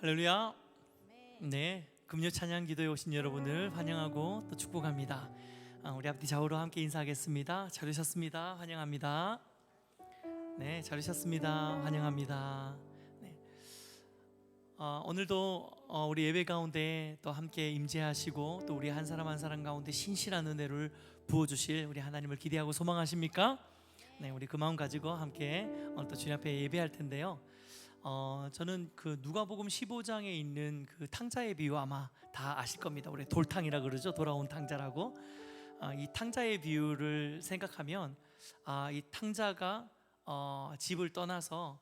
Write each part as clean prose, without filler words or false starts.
할렐루야. 네, 금요 찬양 기도에 오신 여러분을 환영하고 또 축복합니다. 우리 앞뒤 좌우로 함께 인사하겠습니다. 잘 오셨습니다. 환영합니다. 네, 잘 오셨습니다. 환영합니다. 네. 오늘도 우리 예배 가운데 또 함께 임재하시고 또 우리 한 사람 한 사람 가운데 신실한 은혜를 부어주실 우리 하나님을 기대하고 소망하십니까? 네, 우리 그 마음 가지고 함께 오늘 또 주님 앞에 예배할 텐데요. 저는 그 누가복음 15장에 있는 그 탕자의 비유 아마 다 아실 겁니다. 우리 돌탕이라 그러죠. 돌아온 탕자라고. 이 탕자의 비유를 생각하면 이 탕자가 집을 떠나서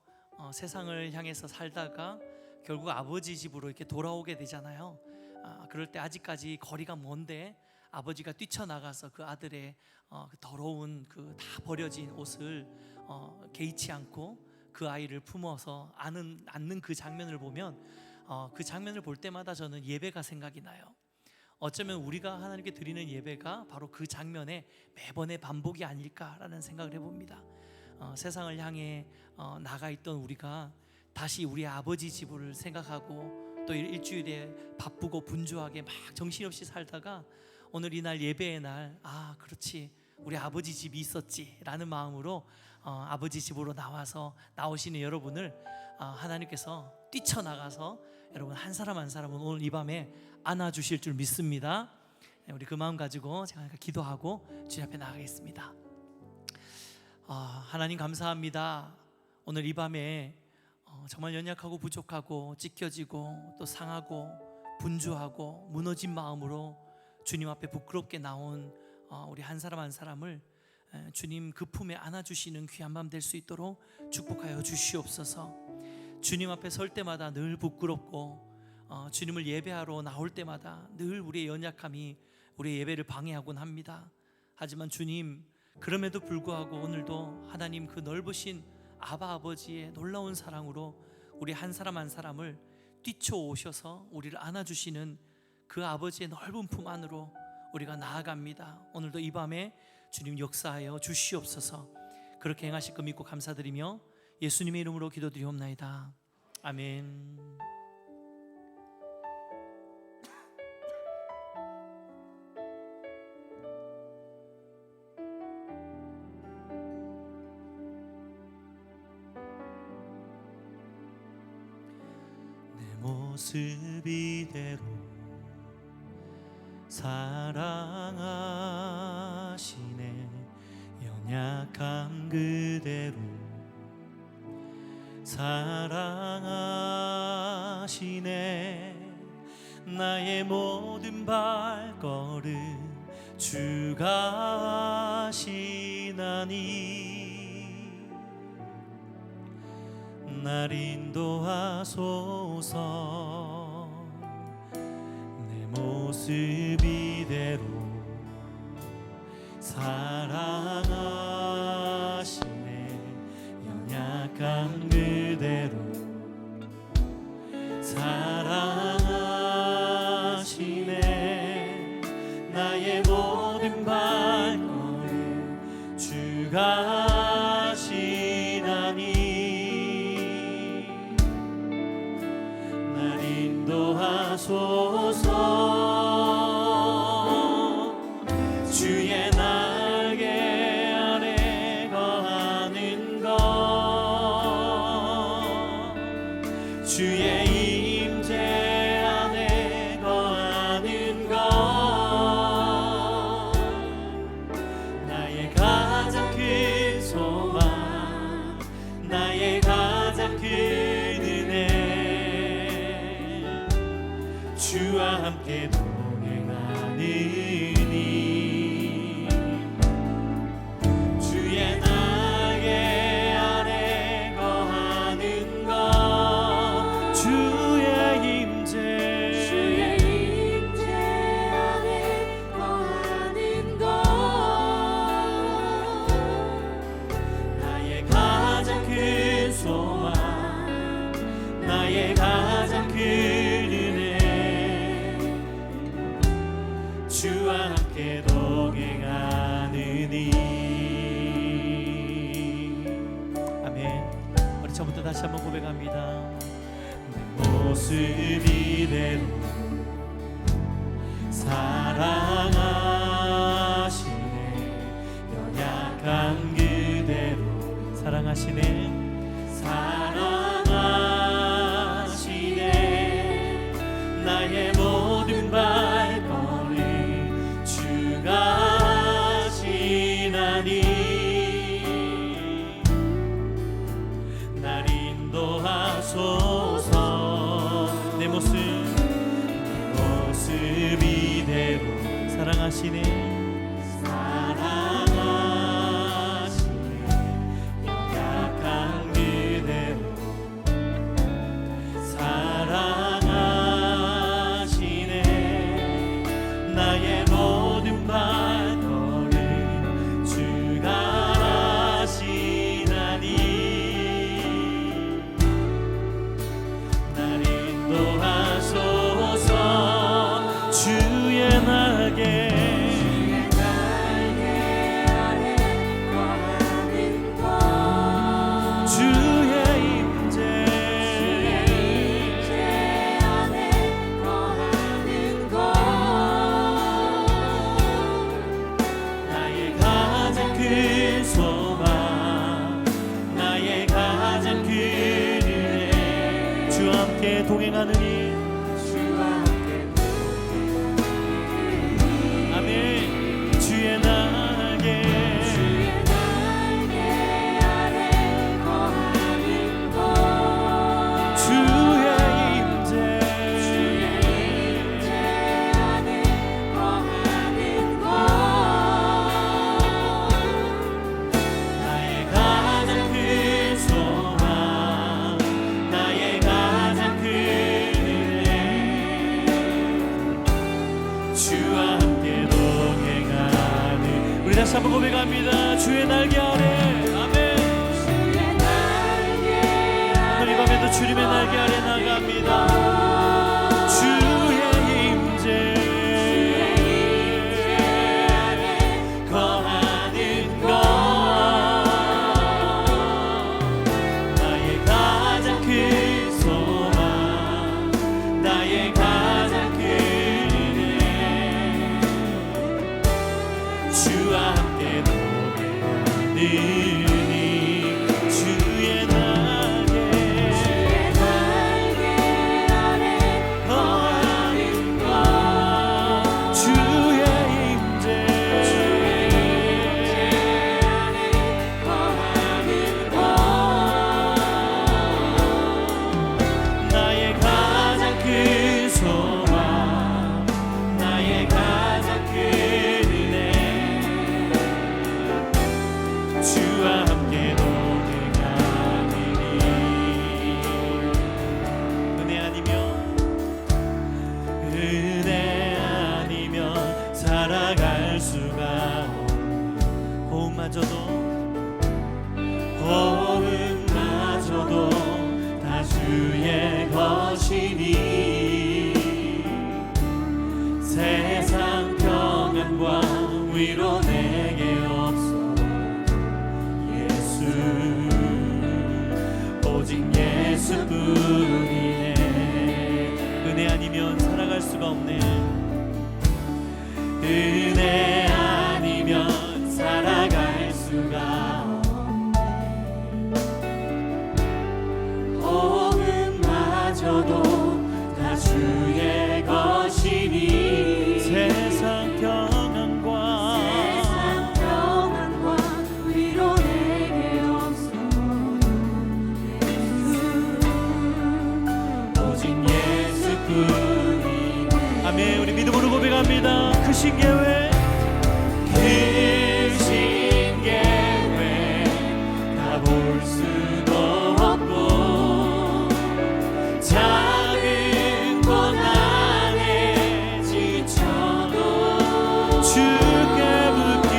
세상을 향해서 살다가 결국 아버지 집으로 이렇게 돌아오게 되잖아요. 그럴 때 아직까지 거리가 먼데 아버지가 뛰쳐나가서 그 아들의 그 더러운 그 다 버려진 옷을 개의치 않고 그 아이를 품어서 안는 그 장면을 보면 그 장면을 볼 때마다 저는 예배가 생각이 나요. 어쩌면 우리가 하나님께 드리는 예배가 바로 그 장면의 매번의 반복이 아닐까라는 생각을 해봅니다. 세상을 향해 나가 있던 우리가 다시 우리 아버지 집을 생각하고 또 일주일에 바쁘고 분주하게 막 정신없이 살다가 오늘 이날 예배의 날 그렇지 우리 아버지 집이 있었지 라는 마음으로 아버지 집으로 나오시는 여러분을 하나님께서 뛰쳐나가서 여러분 한 사람 한 사람은 오늘 이 밤에 안아주실 줄 믿습니다. 우리 그 마음 가지고 제가 기도하고 주님 앞에 나가겠습니다. 하나님 감사합니다. 오늘 이 밤에 정말 연약하고 부족하고 찢겨지고 또 상하고 분주하고 무너진 마음으로 주님 앞에 부끄럽게 나온 우리 한 사람 한 사람을 주님 그 품에 안아주시는 귀한 밤 될 수 있도록 축복하여 주시옵소서. 주님 앞에 설 때마다 늘 부끄럽고 주님을 예배하러 나올 때마다 늘 우리의 연약함이 우리의 예배를 방해하곤 합니다. 하지만 주님 그럼에도 불구하고 오늘도 하나님 그 넓으신 아바 아버지의 놀라운 사랑으로 우리 한 사람 한 사람을 뛰쳐오셔서 우리를 안아주시는 그 아버지의 넓은 품 안으로 우리가 나아갑니다. 오늘도 이 밤에 주님 역사하여 주시옵소서. 그렇게 행하실 거 믿고 감사드리며 예수님의 이름으로 기도드리옵나이다. 아멘. 내 모습 이대로 사랑하시네. 연약함 그대로 사랑하시네. 나의 모든 발걸음 주가 하시나니 날 인도하소서. 모습 이대로 사랑하시네. 연약한 그대로 사랑하시네. 나의 모든 발걸음 주가 하시나니 날 인도하소서. 주의 날개 아래 거하는 것, 주의 임재 안에 거하는 것, 나의 가장 큰 소망, 나의 가장 큰 은혜, 주와 함께 동행하는 주와 함께 동행하느니. 아멘. 우리 처음부터 다시 한번 고백합니다. 내 모습 이대로 사랑하시네. 연약한 그대로 사랑하시네. 사랑하시네. 나의 모든 발걸음 주가 하시나니 날 인도하소서. 내 모습 이대로 사랑하시네. 사랑하시네. 연약한 그대로 사랑하시네. 나의 모든 발걸음 주가 하시나니 날 인도하소서. 주의 날개 동행하느니 아멘. 주의 날개 아래 거하는 곳 주의 임재 안에 거하는 곳 나의 가장 큰 소망 나의 가장 큰 주와 함께 동행하는 우리 다시 한번 고백합니다. 주의 날개 아래 아멘. 주의 날개 아래 오늘 이 밤에도 주님의 날개 아래 나갑니다. 주의 임재 안에 거하는 것 나의 가장 큰 소망 나의 가장 큰 주와 함께 동행하느니 주의 날개 아래 거하는 것 주의 임재 안에 거하는 것 나의 가장 큰 소망 나의 가장 큰 주와 함께 동행하느니 은혜 아니면 살아갈 수가 없는 호흡마저도 다 주의 것이니 세상 평안과 위로 내게 없어 오직 예수뿐이네. 은혜 아니면 살아갈 수가 없네. 은혜 아니면 살아갈 수가 없네. 호흡마저도 다 주의 것이니 세상 평안과 위로 내게 없어 오직 예수뿐이네. 아멘. 우리 믿음으로 고백합니다. 크신 계획 다 볼 수도 없고 작은 고난에 지쳐도 주께 묻기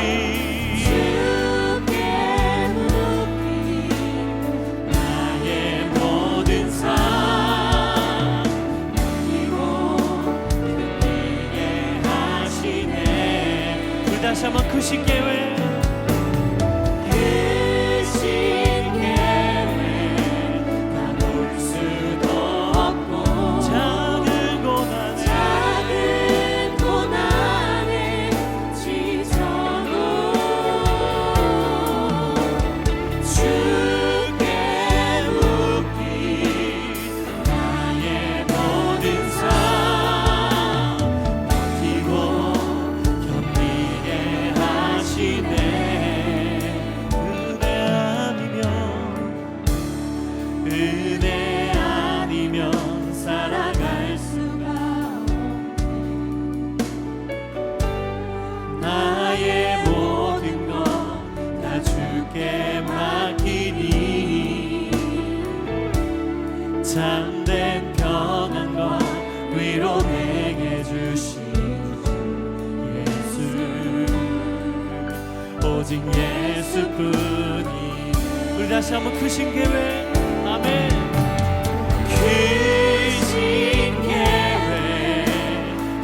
나의 모든 삶 이고 그에게 하시네. 우리 다시 한번 크신 계획 크신 계획 참된 평안과 위로 내게 주신 예수, 오직 예수뿐이. 우리 다시 한번 크신 계획, 아멘. 크신 계획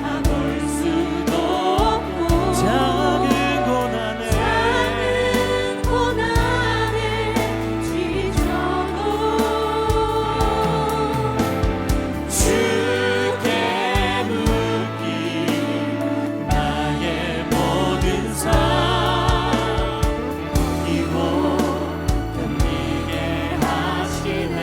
다 볼 수도 없고 작은 고난에 지쳐도 주께 묻기 나의 모든 삶 이곳 견디게 하시네.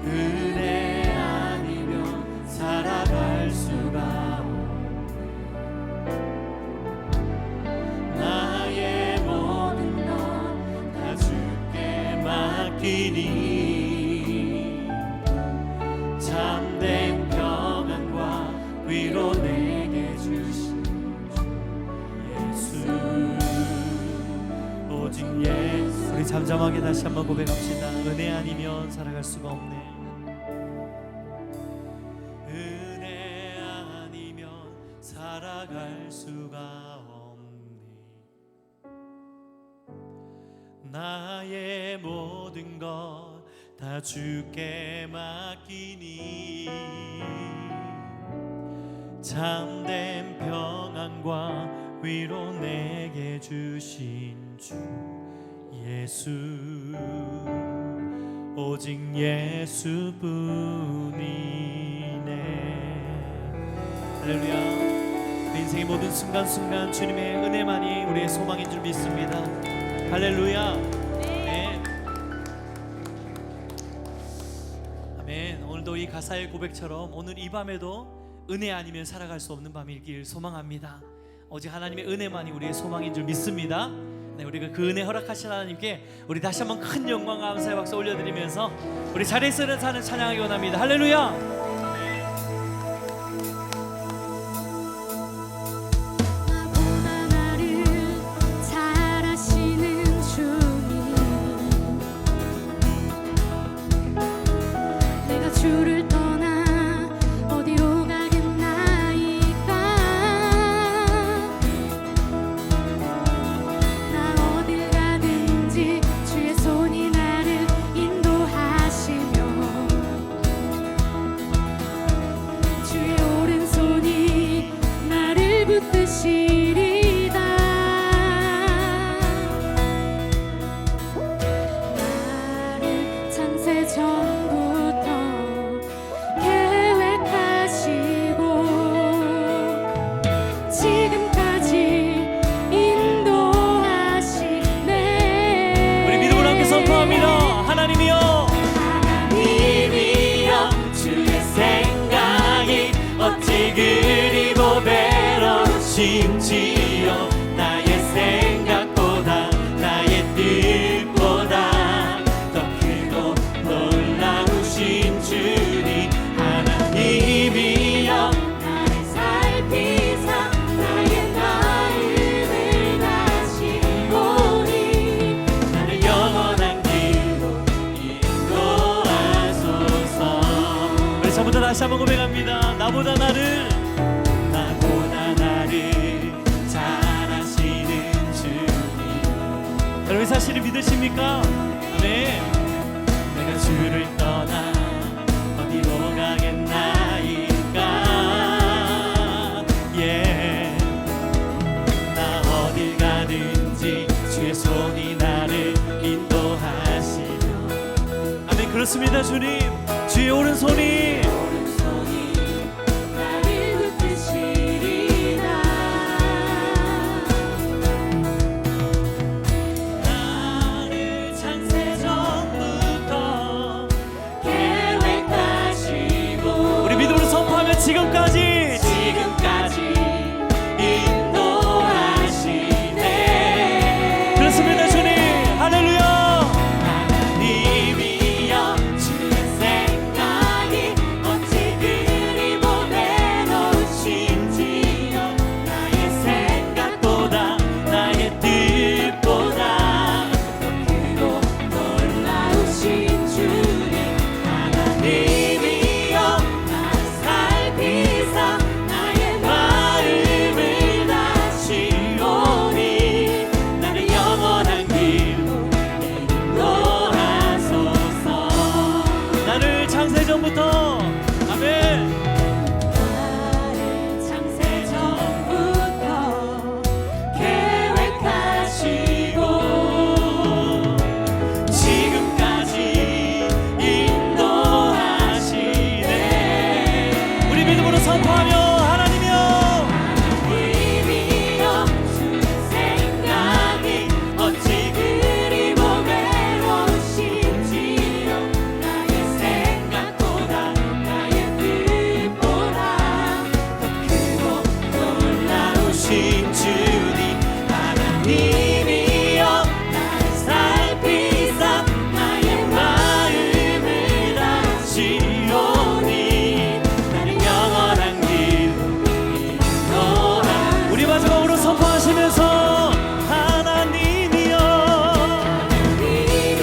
은혜 아니면 살아갈 수가 없네. 나의 모든 것 다 주께 맡기니 참된 평안과 위로 내게 주신 예수, 오직 예수. 우리 잠잠하게 다시 한번 고백합시다. 은혜 아니면 살아갈 수가 없네. 은혜 아니면 살아갈 수가 없네. 나의 모든 것 다 주께 맡기니 참된 평안과 위로 내게 주신 주 예수, 오직 예수뿐이네. 할렐루야. 우리 인생의 모든 순간순간 주님의 은혜만이 우리의 소망인 줄 믿습니다. 할렐루야. 네. 아멘. 오늘도 이 가사의 고백처럼 오늘 이 밤에도 은혜 아니면 살아갈 수 없는 밤이길 소망합니다. 오직 하나님의 은혜만이 우리의 소망인 줄 믿습니다. 네, 우리가 그 은혜 허락하신 하나님께 우리 다시 한번 큰 영광과 감사의 박수 올려드리면서 우리 자리에서 일어나는 찬양하기 원합니다. 할렐루야. 주를 떠나 어디로 가겠나이까. 나 어딜 가든지 주의 손이 나를 인도하시며 주의 오른손이 나를 붙드시리다. 나를 창세 전부터 하나님이여, 주의 생각이 어찌 그리 보배로우신지요. 나의 생각보다 나의 뜻보다 더 크고 놀라우신 주님. 하나님이여 나를 살피사 나의 마음을 다시보니 나를 영원한 저보다 다시 한번 고백합니다. 나보다 나를 잘하시는 주님. 여러분 사실을 믿으십니까? 아멘. 내가 주를 떠나 어디로 가겠나이까. 예. 나 어딜 가든지 주의 손이 나를 인도하시며. 아멘. 그렇습니다. 주님, 주의 오른손이 나를 붙드시리라. 나를 창세 전부터 계획하시고 우리 믿음으로 선포하면 지금까지 인도하시네. 그렇습니다. 주님. 할렐루야. 하나님이여 주의 생각이 하나님이여 나를 살피사 나의 마음을 다시오니 나는 영원한 길로 인도하. 우리 마지막으로 선포하시면서 하나님이여 주의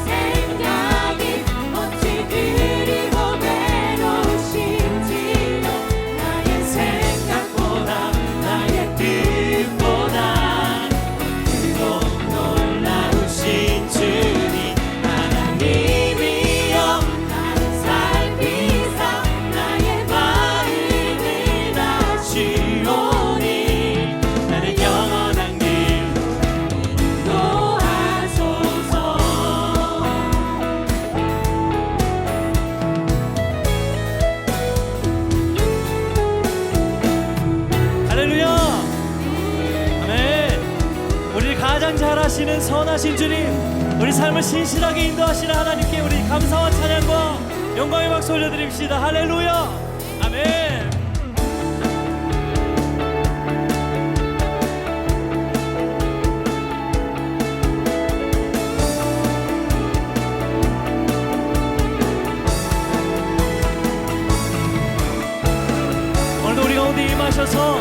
생각이 어찌 그리고 외로우신지요. 나의 생각보다 나의 뜻보다 크고 놀라우신 주님 하나님이여 나를 살피사 나의 마음을 다시오니 나를 영원한 길로 인도하소서. 할렐루야 아멘. 우리를 가장 잘하시는 선하신 주님, 우리 삶을 신실하게 인도하시는 하나님께 우리 감사와 찬양과 영광의 박수 올려드립시다. 할렐루야 아멘. 오늘도 우리 가운데 임하셔서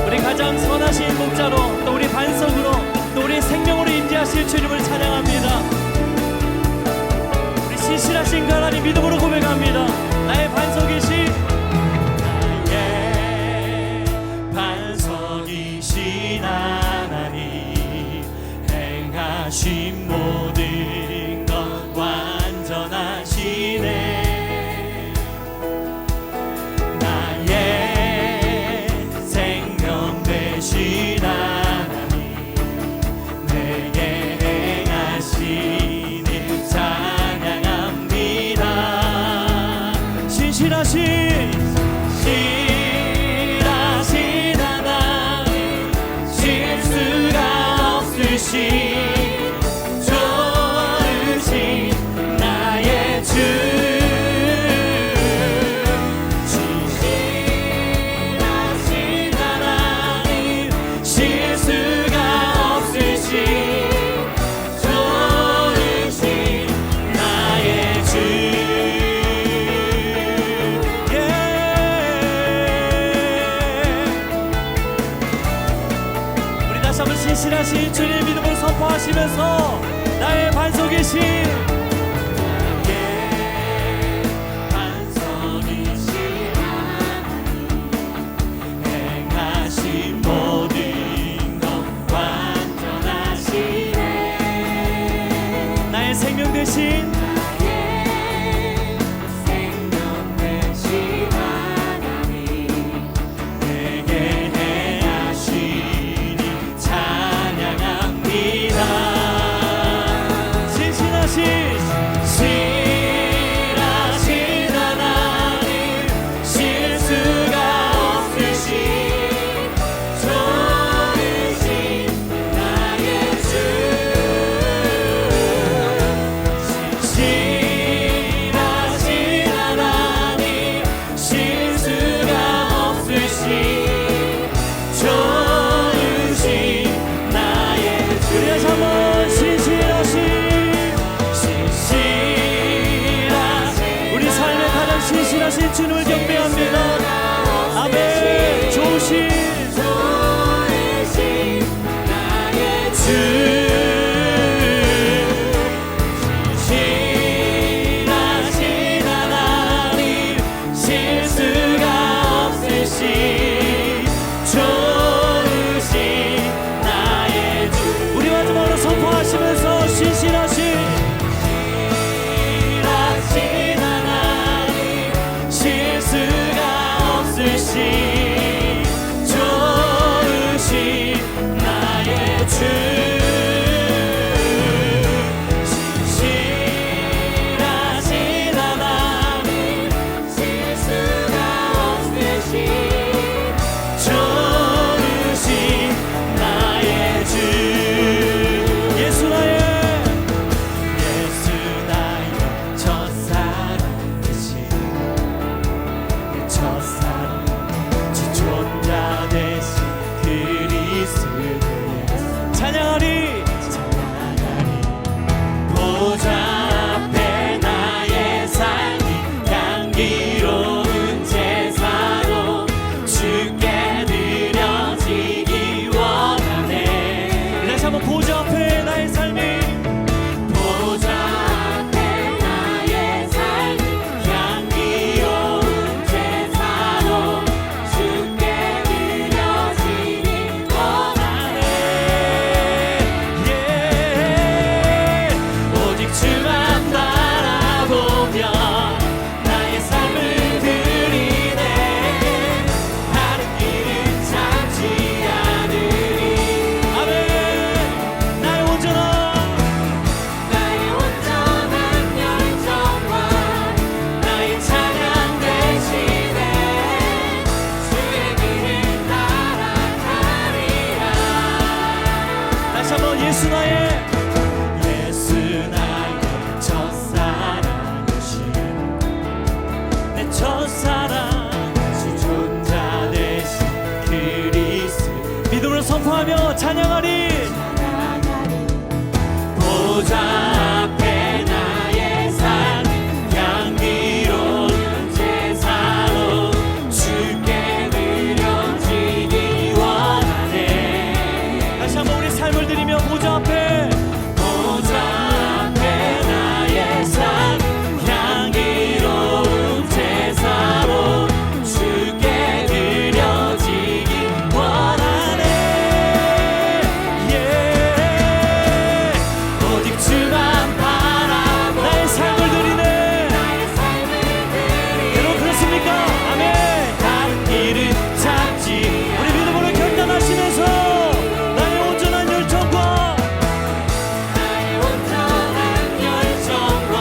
우리 가장 선하신 목자로 또 우리 반석으로 또 우리 생명으로 임재하실 주님을 찬양합니다. 우리 신실하신 그 하나님 믿음으로 고백합니다. 나의 반석이신 나의 반석이신 하나님 행하신 모든 것 완전하시네. 나의 생명 되신 하나님 내게 행하신 일 찬양합니다. 신실하신 하나님 실수가 없으신 좋으신 나의 주 신실하신 하나님 실수가 없으신 좋으신 나의 주. 우리 다시 한번 신실하신 주님 믿음으로 선포하시면서 나의 반석이신 반석이신 하나님 행하신 모든 것 완전하시네. 나의 생명 되신 나의 생명 되신 하나님 내게 행하시니 찬양합니다. 신실하신 예수 나의 첫사랑이신 내 첫사랑 주 존자 되신 그리스도 믿음으로 선포하며 찬양하리. 보좌 앞에 나의 삶 향기로운 제사로 주께 드려지기 원하네. 다시 한번 우리 삶을 드리며 보좌 앞에 나의 삶 향기로운 제사로 주께 드려지기 원하네. 오직 주만 바라보 나의 삶을 드리네. 여러분 그렇습니까? 아멘. 다른 길은 찾지 우리 믿음으로 결단하시면서 나의 온전한 열정과 나의 온전한 열정과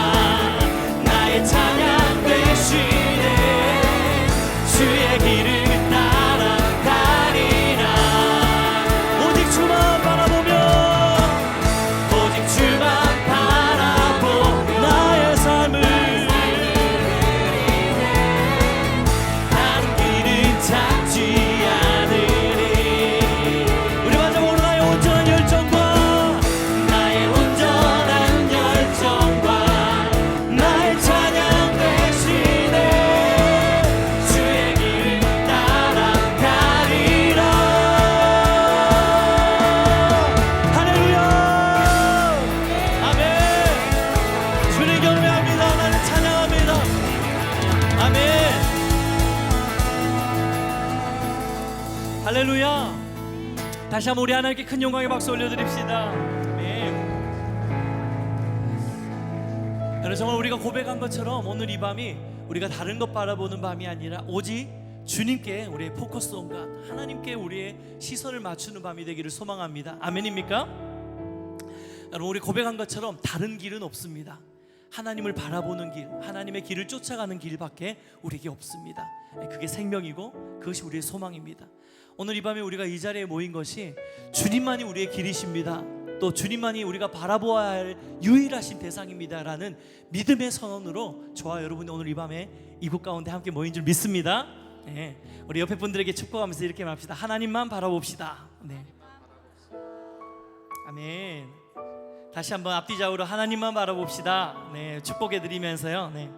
나의 찬양 되시네. 주의 길을 따라가리라. 오직 주만 바라보며 오직 주만 바라보 나의 삶을 다른 길은 찾지 않으리. 우리 마지막으로 나의 온전한 열정과 나의 온전한 열정과 나의 찬양 되시네. 주의 길을 따라가리라. 할렐루야. 아멘. 주님 경배합니다. 나는 찬양합니다. 아멘. 할렐루야. 다시 한번 우리 하나님께 큰 영광의 박수 올려드립시다. 아멘. 여러분 정말 우리가 고백한 것처럼 오늘 이 밤이 우리가 다른 것 바라보는 밤이 아니라 오직 주님께 우리의 포커스온과 하나님께 우리의 시선을 맞추는 밤이 되기를 소망합니다. 아멘입니까? 여러분 우리 고백한 것처럼 다른 길은 없습니다. 하나님을 바라보는 길, 하나님의 길을 쫓아가는 길밖에 우리에게 없습니다. 그게 생명이고 그것이 우리의 소망입니다. 오늘 이 밤에 우리가 이 자리에 모인 것이 주님만이 우리의 길이십니다. 또 주님만이 우리가 바라보아야 할 유일하신 대상입니다 라는 믿음의 선언으로 저와 여러분이 오늘 이 밤에 이곳 가운데 함께 모인 줄 믿습니다. 네, 우리 옆에 분들에게 축복하면서 이렇게 말합시다. 하나님만 바라봅시다. 네. 아멘. 다시 한번 앞뒤좌우로 하나님만 바라봅시다. 네, 축복해 드리면서요. 네.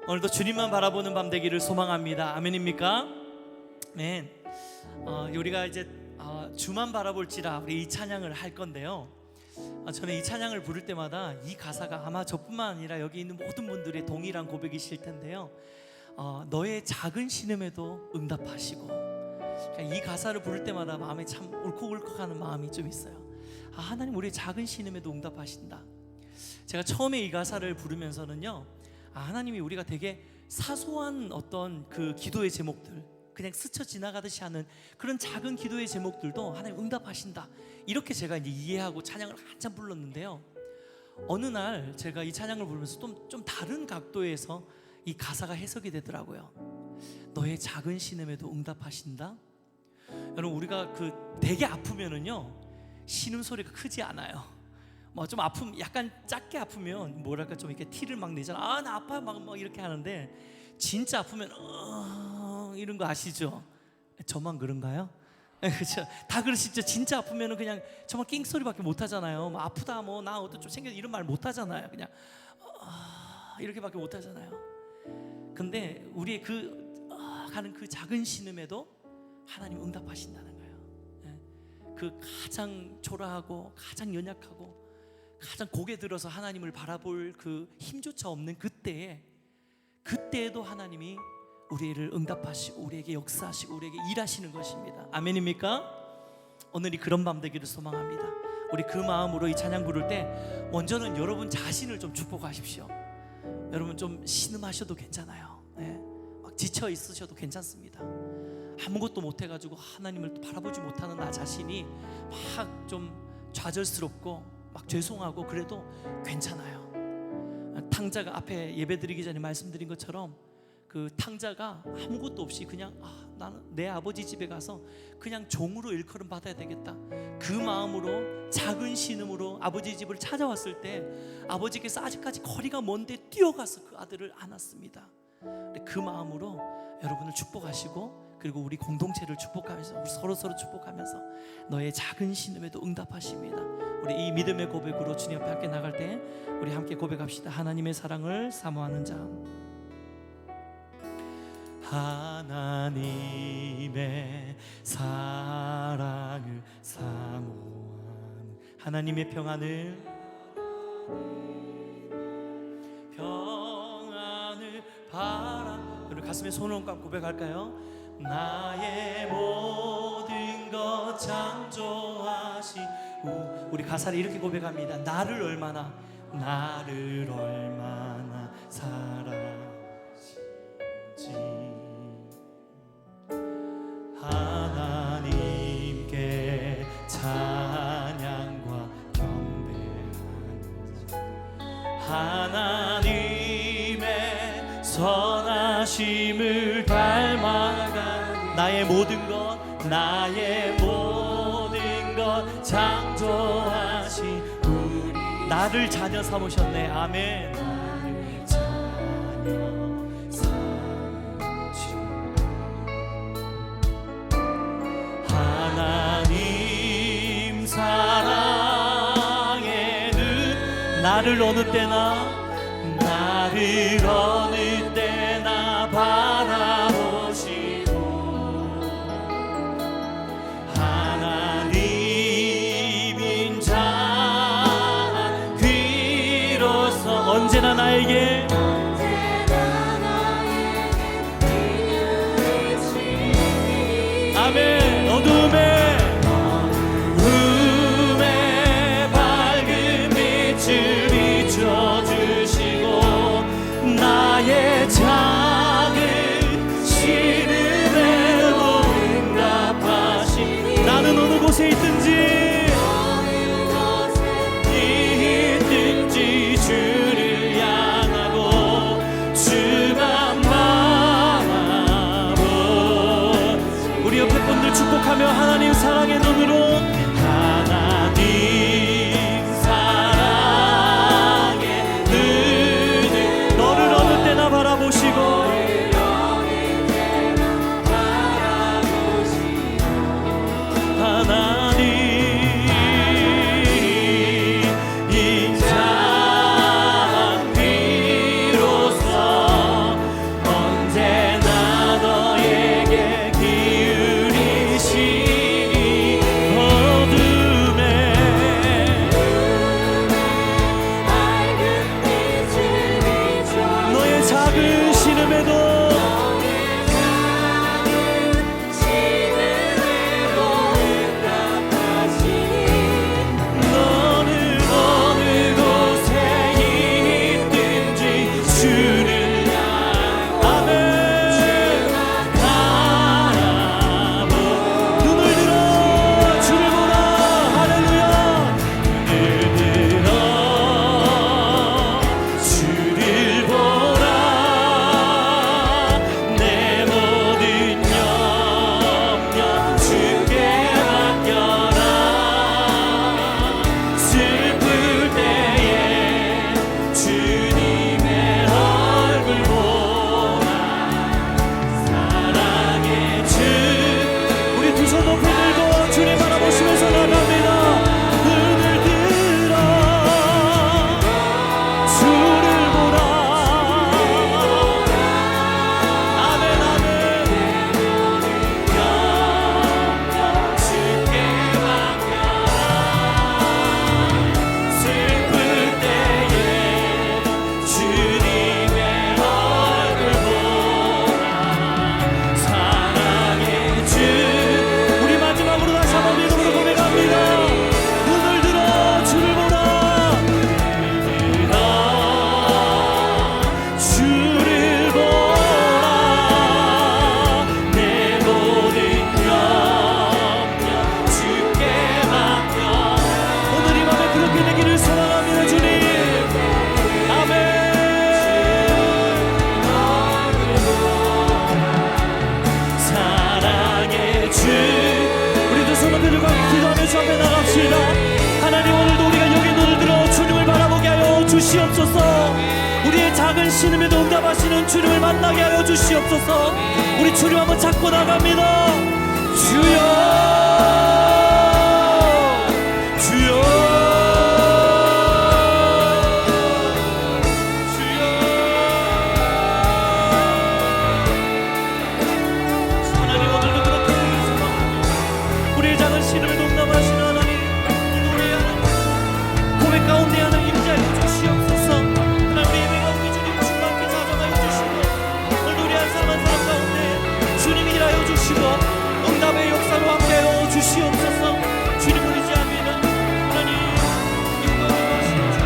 오늘도 주님만 바라보는 밤 되기를 소망합니다. 아멘입니까? 아멘. 우리가 이제 주만 바라볼지라 우리 이 찬양을 할 건데요. 저는 이 찬양을 부를 때마다 이 가사가 아마 저뿐만 아니라 여기 있는 모든 분들의 동일한 고백이실 텐데요. 너의 작은 신음에도 응답하시고, 이 가사를 부를 때마다 마음에 참 울컥울컥하는 마음이 좀 있어요. 하나님 우리의 작은 신음에도 응답하신다. 제가 처음에 이 가사를 부르면서는요, 하나님이 우리가 되게 사소한 어떤 그 기도의 제목들, 그냥 스쳐 지나가듯이 하는 그런 작은 기도의 제목들도 하나님 응답하신다, 이렇게 제가 이제 이해하고 찬양을 한참 불렀는데요. 어느 날 제가 이 찬양을 부르면서 좀 다른 각도에서 이 가사가 해석이 되더라고요. 너의 작은 신음에도 응답하신다. 여러분 우리가 그 되게 아프면은요 신음 소리가 크지 않아요. 뭐 좀 아프면 약간 작게 아프면 뭐랄까 좀 이렇게 티를 막 내잖아. 나 아파 막 이렇게 하는데 진짜 아프면 이런 거 아시죠? 저만 그런가요? 그렇죠. 다 그러시죠. 진짜 아프면은 그냥 정말 낑 소리밖에 못 하잖아요. 뭐 아프다 뭐 나 어떤 좀 생겨 이런 말 못 하잖아요. 그냥 이렇게밖에 못 하잖아요. 근데 우리의 하는 그 작은 신음에도 하나님 응답하신다는 거예요. 그 가장 초라하고 가장 연약하고 가장 고개 들어서 하나님을 바라볼 그 힘조차 없는 그때에도 하나님이 우리를 응답하시고 우리에게 역사하시고 우리에게 일하시는 것입니다. 아멘입니까? 오늘이 그런 밤 되기를 소망합니다. 우리 그 마음으로 이 찬양 부를 때 먼저는 여러분 자신을 좀 축복하십시오. 여러분 좀 신음하셔도 괜찮아요. 막 지쳐 있으셔도 괜찮습니다. 아무것도 못해가지고 하나님을 바라보지 못하는 나 자신이 막 좀 좌절스럽고 막 죄송하고 그래도 괜찮아요. 탕자가 앞에 예배드리기 전에 말씀드린 것처럼 그 탕자가 아무것도 없이 그냥 나는 내 아버지 집에 가서 그냥 종으로 일컬음 받아야 되겠다. 그 마음으로 작은 신음으로 아버지 집을 찾아왔을 때 아버지께서 아직까지 거리가 먼데 뛰어가서 그 아들을 안았습니다. 그 마음으로 여러분을 축복하시고, 그리고 우리 공동체를 축복하면서, 우리 서로 축복하면서 너의 작은 신음에도 응답하십니다. 우리 이 믿음의 고백으로 주님 앞에 함께 나갈 때 우리 함께 고백합시다. 하나님의 사랑을 사모하는 자, 하나님의 사랑을 사모하는, 하나님의 평안을 바라. 우리 가슴에 손을 얹고 고백할까요? 나의 모든 것 창조하시고. 우리 가사를 이렇게 고백합니다. 나를 얼마나 사랑하신지 하나님께 찬양과 경배하는 하나님의 선하심을 닮아간 나의 모든 것 창조하신 우리 나를 자녀 삼으셨네. 아멘. 나를 자녀 삼으신 하나님 사랑에는 나를 어느 때나 바라보시고 하나님인 자 귀로서 언제나 나에게 아멘. 어둠에 밝은 빛을 비춰주시고 나의 작은 신음에도 응답하신 나는 어느 곳에 있든지 주를 향하고 주만 바라보. 우리 옆에 분들 축복하며 하나님 사랑의 눈으로 하나님 사랑의 눈을 너를 어느 때나 바라보시고 하나님 인자 비로소 언제나 너에게 기울이시니 어둠에 너의 작은 신음에도 주 앞에 나갑시다. 하나님, 오늘도 우리가 여기 눈을 들어 주님을 바라보게 하여 주시옵소서. 우리의 작은 신음에도 응답하시는 주님을 만나게 하여 주시옵소서. 우리 주님 한번 잡고 나갑니다. 주여, 주여, 주여. 하나님, 오늘도 그렇게 소망합니다. 우리의 작은 신음을 응답하시는 하나님, 오늘 우리의 하나님 고백 가운데 하나님 임재하여 주시옵소서. 하나님, 우리 예배 가운데 주님 충만케 찾아가여 주시고, 오늘도 우리 한 사람 한 사람 가운데 주님이 일하여 주시고 응답의 역사로 함께하여 주시옵소서. 주님을 의지합니다. 하나님, 영광을 받으시옵소서.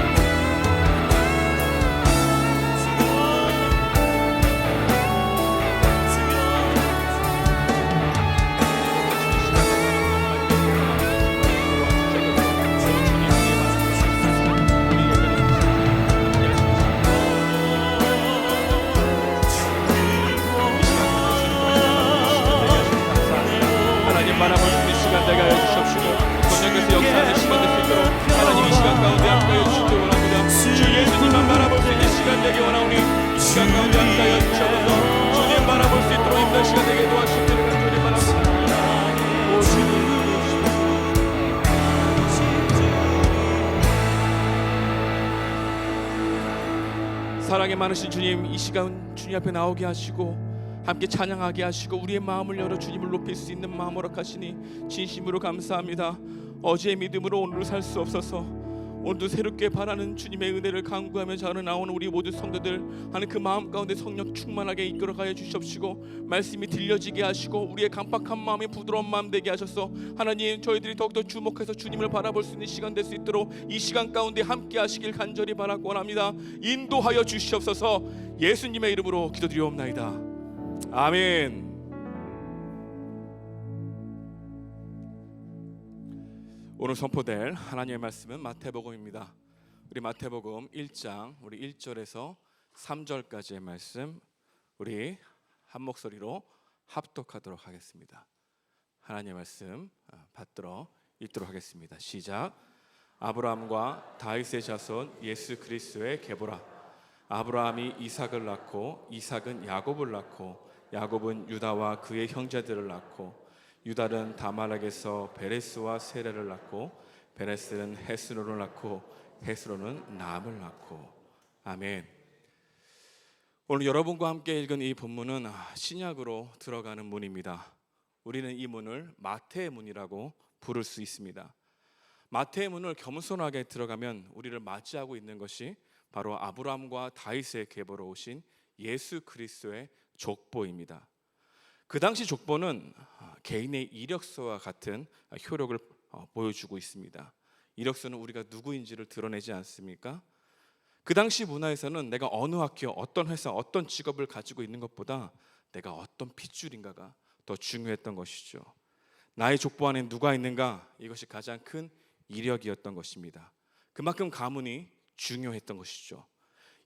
하나님 바라볼 수 있는 시간 되게 하여 주시옵시고 권장께서 역사하는 시간 될 수 있도록 하나님 이 시간 가운데 함께하여 주시기 원합니다. 주 예수님만 바라볼 수 있는 시간 되게 원하오니 이 시간 가운데 함께하여 주셔서 주님 바라볼 수 있도록 힘든 시간 되게 도와주시기를 간절히 바랍니다. 오 주님, 사랑이 많으신 주님, 이 시간 주님 앞에 나오게 하시고 함께 찬양하게 하시고 우리의 마음을 열어 주님을 높일 수 있는 마음 허락하시니 진심으로 감사합니다. 어제의 믿음으로 오늘을 살 수 없어서 오늘도 새롭게 바라는 주님의 은혜를 간구하며 자는 나오는 우리 모든 성도들 하는 그 마음 가운데 성령 충만하게 이끌어가여 주시옵시고 말씀이 들려지게 하시고 우리의 강팍한 마음이 부드러운 마음 되게 하셔서 하나님, 저희들이 더욱더 주목해서 주님을 바라볼 수 있는 시간 될 수 있도록 이 시간 가운데 함께 하시길 간절히 바라고 원합니다. 인도하여 주시옵소서. 예수님의 이름으로 기도드리옵나이다. 아멘. 오늘 선포될 하나님의 말씀은 마태복음입니다. 우리 마태복음 1장 우리 1절에서 3절까지의 말씀 우리 한 목소리로 합독하도록 하겠습니다. 하나님의 말씀 받들어 읽도록 하겠습니다. 시작. 아브라함과 다윗의 자손 예수 그리스도의 계보라. 아브라함이 이삭을 낳고 이삭은 야곱을 낳고 야곱은 유다와 그의 형제들을 낳고 유다는 다말렉에서 베레스와 세레를 낳고 베레스는 헤스론을 낳고 헤스론은 나암을 낳고. 아멘. 오늘 여러분과 함께 읽은 이 본문은 신약으로 들어가는 문입니다. 우리는 이 문을 마태의 문이라고 부를 수 있습니다. 마태의 문을 겸손하게 들어가면 우리를 맞이하고 있는 것이 바로 아브라함과 다윗의 계보로 오신 예수 그리스도의 족보입니다. 그 당시 족보는 개인의 이력서와 같은 효력을 보여주고 있습니다. 이력서는 우리가 누구인지를 드러내지 않습니까? 그 당시 문화에서는 내가 어느 학교, 어떤 회사, 어떤 직업을 가지고 있는 것보다 내가 어떤 핏줄인가가 더 중요했던 것이죠. 나의 족보 안에 누가 있는가, 이것이 가장 큰 이력이었던 것입니다. 그만큼 가문이 중요했던 것이죠.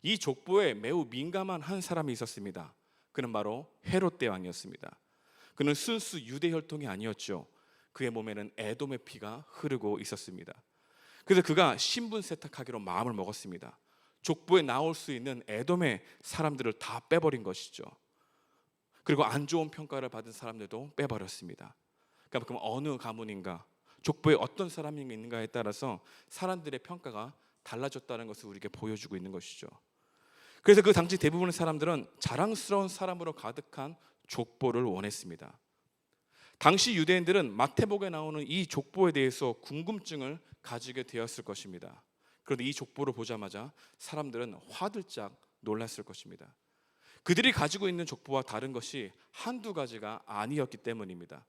이 족보에 매우 민감한 한 사람이 있었습니다. 그는 바로 헤롯 대왕이었습니다. 그는 순수 유대 혈통이 아니었죠. 그의 몸에는 에돔의 피가 흐르고 있었습니다. 그래서 그가 신분 세탁하기로 마음을 먹었습니다. 족보에 나올 수 있는 에돔의 사람들을 다 빼버린 것이죠. 그리고 안 좋은 평가를 받은 사람들도 빼버렸습니다. 그럼 어느 가문인가, 족보에 어떤 사람이 있는가에 따라서 사람들의 평가가 달라졌다는 것을 우리에게 보여주고 있는 것이죠. 그래서 그 당시 대부분의 사람들은 자랑스러운 사람으로 가득한 족보를 원했습니다. 당시 유대인들은 마태복음에 나오는 이 족보에 대해서 궁금증을 가지게 되었을 것입니다. 그런데 이 족보를 보자마자 사람들은 화들짝 놀랐을 것입니다. 그들이 가지고 있는 족보와 다른 것이 한두 가지가 아니었기 때문입니다.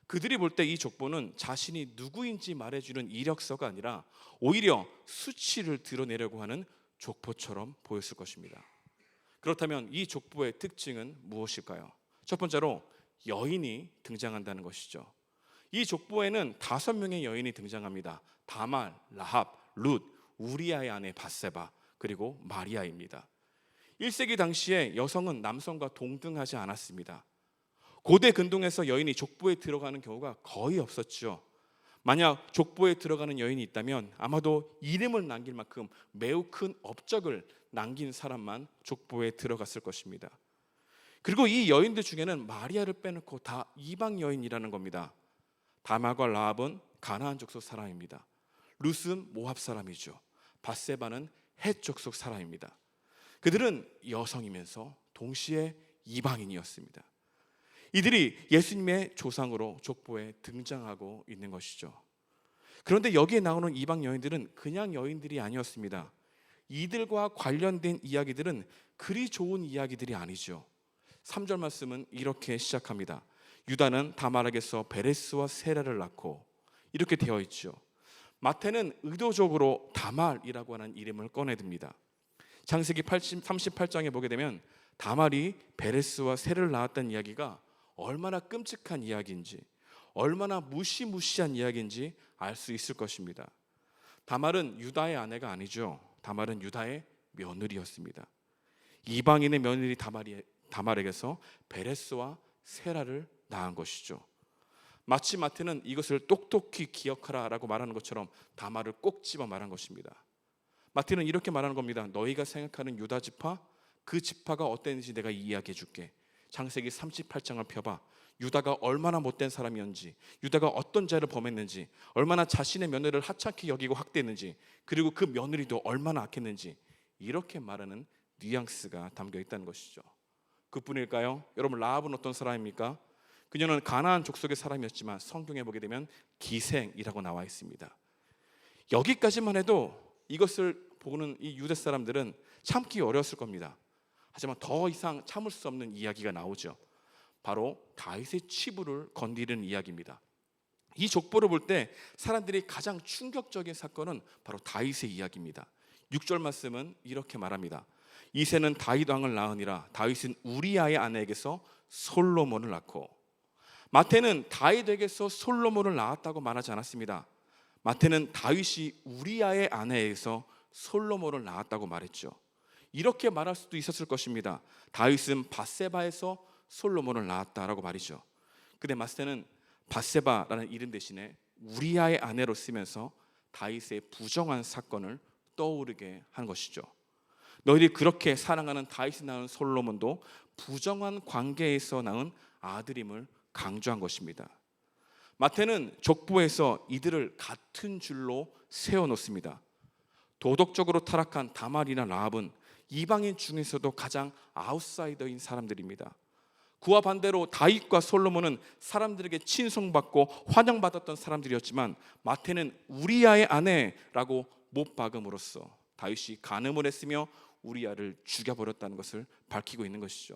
그들이 볼 때 이 족보는 자신이 누구인지 말해주는 이력서가 아니라 오히려 수치를 드러내려고 하는 족보처럼 보였을 것입니다. 그렇다면 이 족보의 특징은 무엇일까요? 첫 번째로 여인이 등장한다는 것이죠. 이 족보에는 5명의 여인이 등장합니다. 다말, 라합, 룻, 우리아의 아내 바세바, 그리고 마리아입니다. 1세기 당시에 여성은 남성과 동등하지 않았습니다. 고대 근동에서 여인이 족보에 들어가는 경우가 거의 없었죠. 만약 족보에 들어가는 여인이 있다면 아마도 이름을 남길 만큼 매우 큰 업적을 남긴 사람만 족보에 들어갔을 것입니다. 그리고 이 여인들 중에는 마리아를 빼놓고 다 이방 여인이라는 겁니다. 다말과 라합은 가나안 족속 사람입니다. 룻은 모압 사람이죠. 밧세바는 헷 족속 사람입니다. 그들은 여성이면서 동시에 이방인이었습니다. 이들이 예수님의 조상으로 족보에 등장하고 있는 것이죠. 그런데 여기에 나오는 이방 여인들은 그냥 여인들이 아니었습니다. 이들과 관련된 이야기들은 그리 좋은 이야기들이 아니죠. 3절 말씀은 이렇게 시작합니다. 유다는 다말에게서 베레스와 세라를 낳고, 이렇게 되어 있죠. 마태는 의도적으로 다말이라고 하는 이름을 꺼내듭니다. 창세기 38장에 보게 되면 다말이 베레스와 세라를 낳았다는 이야기가 얼마나 끔찍한 이야기인지, 얼마나 무시무시한 이야기인지 알 수 있을 것입니다. 다말은 유다의 아내가 아니죠. 다말은 유다의 며느리였습니다. 이방인의 며느리 다말에게서 베레스와 세라를 낳은 것이죠. 마치 마태는 이것을 똑똑히 기억하라라고 말하는 것처럼 다말을 꼭 집어 말한 것입니다. 마태는 이렇게 말하는 겁니다. 너희가 생각하는 유다 지파, 그 지파가 어땠는지 내가 이야기해 줄게. 창세기 38장을 펴봐. 유다가 얼마나 못된 사람이었는지, 유다가 어떤 죄를 범했는지, 얼마나 자신의 며느리를 하찮게 여기고 학대했는지, 그리고 그 며느리도 얼마나 악했는지, 이렇게 말하는 뉘앙스가 담겨 있다는 것이죠. 그뿐일까요? 여러분, 라합은 어떤 사람입니까? 그녀는 가나안 족속의 사람이었지만 성경에 보게 되면 기생이라고 나와 있습니다. 여기까지만 해도 이것을 보는 이 유대 사람들은 참기 어려웠을 겁니다. 하지만 더 이상 참을 수 없는 이야기가 나오죠. 바로 다윗의 치부를 건드리는 이야기입니다. 이 족보를 볼 때 사람들이 가장 충격적인 사건은 바로 다윗의 이야기입니다. 6절 말씀은 이렇게 말합니다. 이새는 다윗 왕을 낳으니라. 다윗은 우리아의 아내에게서 솔로몬을 낳고. 마태는 다윗에게서 솔로몬을 낳았다고 말하지 않았습니다. 마태는 다윗이 우리아의 아내에게서 솔로몬을 낳았다고 말했죠. 이렇게 말할 수도 있었을 것입니다. 다윗은 밧세바에서 솔로몬을 낳았다라고 말이죠. 근데 마태는 밧세바라는 이름 대신에 우리아의 아내로 쓰면서 다윗의 부정한 사건을 떠오르게 한 것이죠. 너희들이 그렇게 사랑하는 다윗이 낳은 솔로몬도 부정한 관계에서 낳은 아들임을 강조한 것입니다. 마태는 족보에서 이들을 같은 줄로 세워놓습니다. 도덕적으로 타락한 다말이나 라합은 이방인 중에서도 가장 아웃사이더인 사람들입니다. 그와 반대로 다윗과 솔로몬은 사람들에게 친송받고 환영받았던 사람들이었지만 마태는 우리아의 아내라고 못 박음으로써 다윗이 간음을 했으며 우리아를 죽여버렸다는 것을 밝히고 있는 것이죠.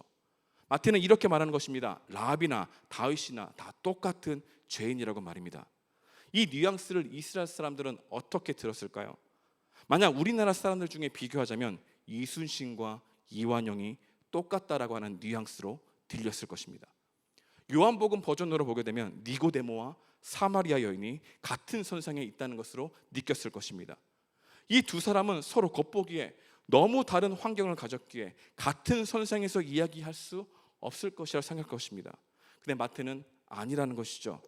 마태는 이렇게 말하는 것입니다. 라합이나 다윗이나 다 똑같은 죄인이라고 말입니다. 이 뉘앙스를 이스라엘 사람들은 어떻게 들었을까요? 만약 우리나라 사람들 중에 비교하자면 이순신과 이완용이 똑같다라고 하는 뉘앙스로 들렸을 것입니다. 요한복음 버전으로 보게 되면 니고데모와 사마리아 여인이 같은 선상에 있다는 것으로 느꼈을 것입니다. 이 두 사람은 서로 겉보기에 너무 다른 환경을 가졌기에 같은 선상에서 이야기할 수 없을 것이라 생각할 것입니다. 근데 마태는 아니라는 것이죠.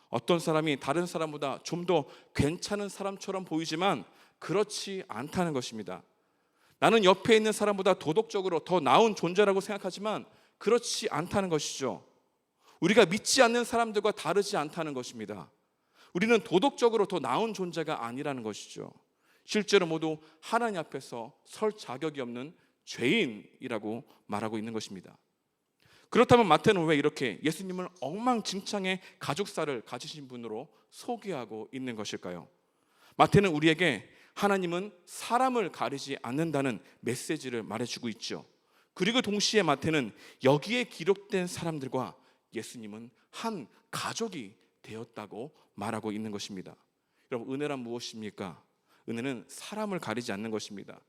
어떤 사람이 다른 사람보다 좀 더 괜찮은 사람처럼 보이지만 그렇지 않다는 것입니다. 나는 옆에 있는 사람보다 도덕적으로 더 나은 존재라고 생각하지만 그렇지 않다는 것이죠. 우리가 믿지 않는 사람들과 다르지 않다는 것입니다. 우리는 도덕적으로 더 나은 존재가 아니라는 것이죠. 실제로 모두 하나님 앞에서 설 자격이 없는 죄인이라고 말하고 있는 것입니다. 그렇다면 마태는 왜 이렇게 예수님을 엉망진창의 가족사를 가지신 분으로 소개하고 있는 것일까요? 마태는 우리에게 하나님은 사람을 가리지 않는다는 메시지를 말해주고 있죠. 그리고 동시에 마태는 여기에 기록된 사람들과 예수님은 한 가족이 되었다고 말하고 있는 것입니다. 여러분, 은혜란 무엇입니까? 은혜는 사람을 가리지 않는 것입니다.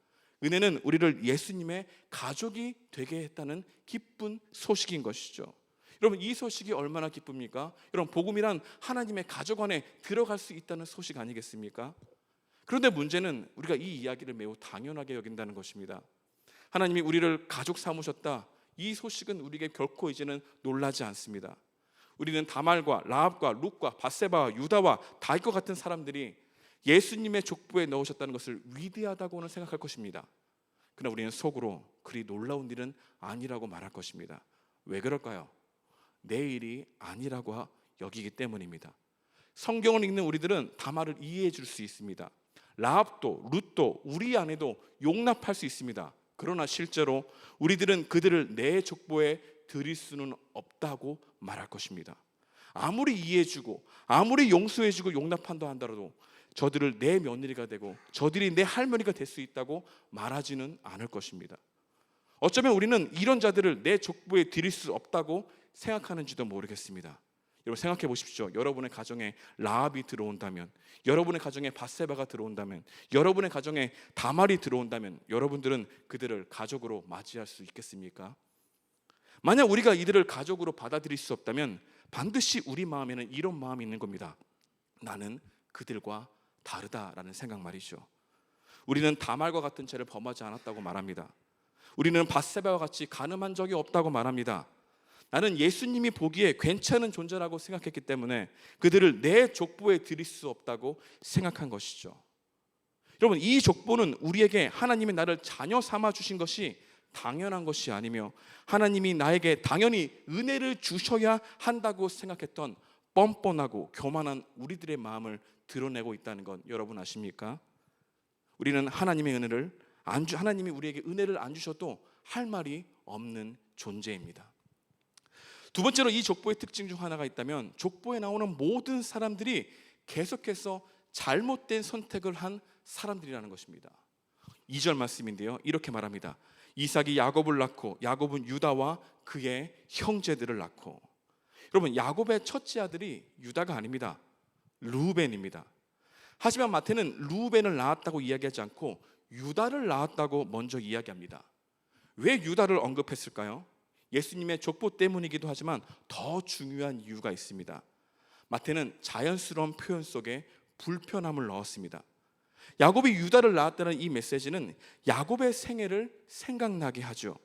은혜는 우리를 예수님의 가족이 되게 했다는 기쁜 소식인 것이죠. 여러분, 이 소식이 얼마나 기쁩니까? 여러분, 복음이란 하나님의 가족 안에 들어갈 수 있다는 소식 아니겠습니까? 그런데 문제는 우리가 이 이야기를 매우 당연하게 여긴다는 것입니다. 하나님이 우리를 가족 삼으셨다, 이 소식은 우리에게 결코 이제는 놀라지 않습니다. 우리는 다말과 라합과 룻과 밧세바와 유다와 다윗과 같은 사람들이 예수님의 족보에 넣으셨다는 것을 위대하다고는 생각할 것입니다. 그러나 우리는 속으로 그리 놀라운 일은 아니라고 말할 것입니다. 왜 그럴까요? 내 일이 아니라고 여기기 때문입니다. 성경을 읽는 우리들은 다말을 이해해 줄 수 있습니다. 라합도 룻도 우리 안에도 용납할 수 있습니다. 그러나 실제로 우리들은 그들을 내 족보에 들일 수는 없다고 말할 것입니다. 아무리 이해해주고 아무리 용서해주고 용납한다 하더라도 저들을 내 며느리가 되고 저들이 내 할머니가 될 수 있다고 말하지는 않을 것입니다. 어쩌면 우리는 이런 자들을 내 족보에 들일 수 없다고 생각하는지도 모르겠습니다. 여러분 생각해 보십시오. 여러분의 가정에 라합이 들어온다면, 여러분의 가정에 밧세바가 들어온다면, 여러분의 가정에 다말이 들어온다면 여러분들은 그들을 가족으로 맞이할 수 있겠습니까? 만약 우리가 이들을 가족으로 받아들일 수 없다면 반드시 우리 마음에는 이런 마음이 있는 겁니다. 나는 그들과 다르다라는 생각 말이죠. 우리는 다말과 같은 죄를 범하지 않았다고 말합니다. 우리는 밧세바와 같이 간음한 적이 없다고 말합니다. 나는 예수님이 보기에 괜찮은 존재라고 생각했기 때문에 그들을 내 족보에 들일 수 없다고 생각한 것이죠. 여러분, 이 족보는 우리에게 하나님이 나를 자녀 삼아 주신 것이 당연한 것이 아니며 하나님이 나에게 당연히 은혜를 주셔야 한다고 생각했던 뻔뻔하고 교만한 우리들의 마음을 드러내고 있다는 건 여러분 아십니까? 우리는 하나님의 은혜를 하나님이 우리에게 은혜를 안 주셔도 할 말이 없는 존재입니다. 두 번째로 이 족보의 특징 중 하나가 있다면 족보에 나오는 모든 사람들이 계속해서 잘못된 선택을 한 사람들이라는 것입니다. 2절 말씀인데요, 이렇게 말합니다. 이삭이 야곱을 낳고 야곱은 유다와 그의 형제들을 낳고. 여러분, 야곱의 첫째 아들이 유다가 아닙니다. 르우벤입니다. 하지만 마태는 르우벤을 낳았다고 이야기하지 않고 유다를 낳았다고 먼저 이야기합니다. 왜 유다를 언급했을까요? 예수님의 족보 때문이기도 하지만 더 중요한 이유가 있습니다. 마태는 자연스러운 표현 속에 불편함을 넣었습니다. 야곱이 유다를 낳았다는 이 메시지는 야곱의 생애를 생각나게 하죠.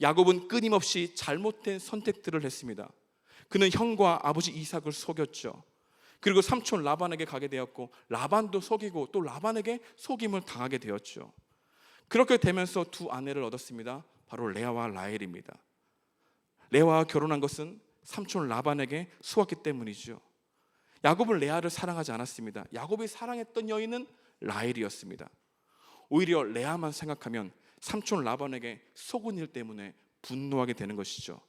야곱은 끊임없이 잘못된 선택들을 했습니다. 그는 형과 아버지 이삭을 속였죠. 그리고 삼촌 라반에게 가게 되었고 라반도 속이고 또 라반에게 속임을 당하게 되었죠. 그렇게 되면서 두 아내를 얻었습니다. 바로 레아와 라헬입니다. 레아와 결혼한 것은 삼촌 라반에게 속았기 때문이죠. 야곱은 레아를 사랑하지 않았습니다. 야곱이 사랑했던 여인은 라헬이었습니다. 오히려 레아만 생각하면 삼촌 라반에게 속은 일 때문에 분노하게 되는 것이죠.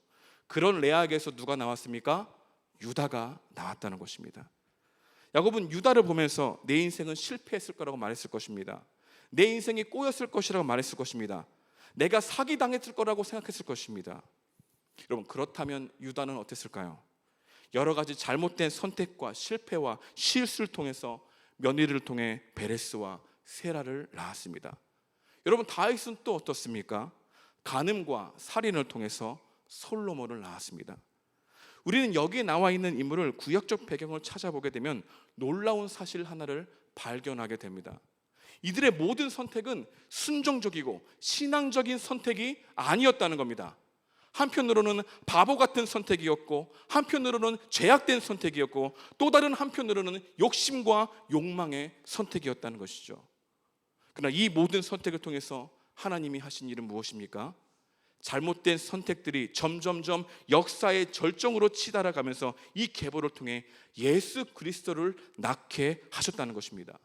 그런 레아에게서 누가 나왔습니까? 유다가 나왔다는 것입니다. 야곱은 유다를 보면서 내 인생은 실패했을 거라고 말했을 것입니다. 내 인생이 꼬였을 것이라고 말했을 것입니다. 내가 사기당했을 거라고 생각했을 것입니다. 여러분, 그렇다면 유다는 어땠을까요? 여러 가지 잘못된 선택과 실패와 실수를 통해서 며느리를 통해 베레스와 세라를 낳았습니다. 여러분, 다윗은 또 어떻습니까? 간음과 살인을 통해서 솔로몬을 낳았습니다. 우리는 여기에 나와 있는 인물을 구약적 배경을 찾아보게 되면 놀라운 사실 하나를 발견하게 됩니다. 이들의 모든 선택은 순종적이고 신앙적인 선택이 아니었다는 겁니다. 한편으로는 바보 같은 선택이었고 한편으로는 죄악된 선택이었고 또 다른 한편으로는 욕심과 욕망의 선택이었다는 것이죠. 그러나 이 모든 선택을 통해서 하나님이 하신 일은 무엇입니까? 잘못된 선택들이 점점점 역사의 절정으로 치달아가면서 이 계보를 통해 예수 그리스도를 낳게 하셨다는 것입니다.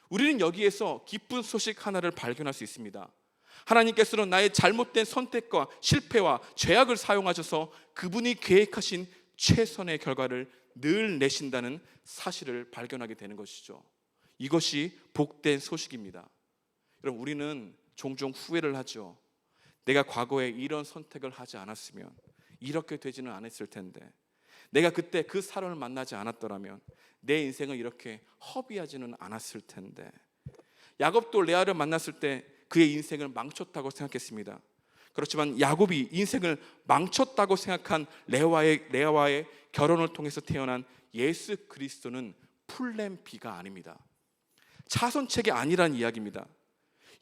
우리는 여기에서 기쁜 소식 하나를 발견할 수 있습니다. 하나님께서는 나의 잘못된 선택과 실패와 죄악을 사용하셔서 그분이 계획하신 최선의 결과를 늘 내신다는 사실을 발견하게 되는 것이죠. 이것이 복된 소식입니다. 여러분, 우리는 종종 후회를 하죠. 내가 과거에 이런 선택을 하지 않았으면 이렇게 되지는 않았을 텐데, 내가 그때 그 사람을 만나지 않았더라면 내 인생을 이렇게 허비하지는 않았을 텐데. 야곱도 레아를 만났을 때 그의 인생을 망쳤다고 생각했습니다. 그렇지만 야곱이 인생을 망쳤다고 생각한 레아와의 결혼을 통해서 태어난 예수 그리스도는 플랜 B가 아닙니다. 차선책이 아니란 이야기입니다.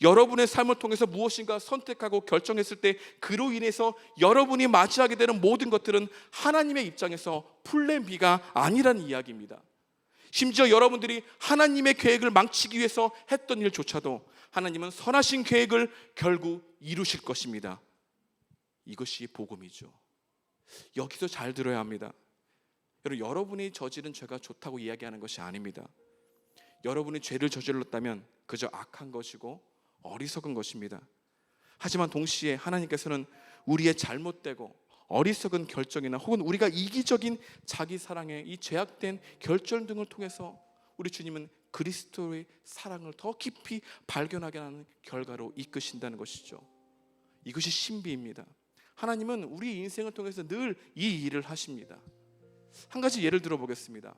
여러분의 삶을 통해서 무엇인가 선택하고 결정했을 때 그로 인해서 여러분이 맞이하게 되는 모든 것들은 하나님의 입장에서 플랜 B가 아니라는 이야기입니다. 심지어 여러분들이 하나님의 계획을 망치기 위해서 했던 일조차도 하나님은 선하신 계획을 결국 이루실 것입니다. 이것이 복음이죠. 여기서 잘 들어야 합니다. 여러분이 저지른 죄가 좋다고 이야기하는 것이 아닙니다. 여러분이 죄를 저질렀다면 그저 악한 것이고 어리석은 것입니다. 하지만 동시에 하나님께서는 우리의 잘못되고 어리석은 결정이나 혹은 우리가 이기적인 자기 사랑의 이 죄악된 결정 등을 통해서 우리 주님은 그리스도의 사랑을 더 깊이 발견하게 하는 결과로 이끄신다는 것이죠. 이것이 신비입니다. 하나님은 우리 인생을 통해서 늘 이 일을 하십니다. 한 가지 예를 들어보겠습니다.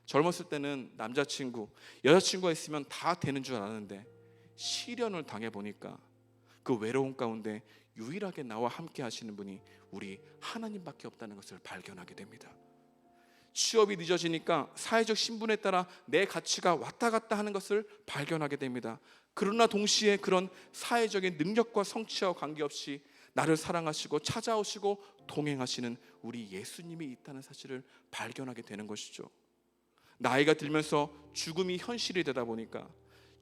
젊었을 때는 남자친구, 여자친구가 있으면 다 되는 줄 알았는데 시련을 당해보니까 그 외로움 가운데 유일하게 나와 함께 하시는 분이 우리 하나님밖에 없다는 것을 발견하게 됩니다. 취업이 늦어지니까 사회적 신분에 따라 내 가치가 왔다 갔다 하는 것을 발견하게 됩니다. 그러나 동시에 그런 사회적인 능력과 성취와 관계없이 나를 사랑하시고 찾아오시고 동행하시는 우리 예수님이 있다는 사실을 발견하게 되는 것이죠. 나이가 들면서 죽음이 현실이 되다 보니까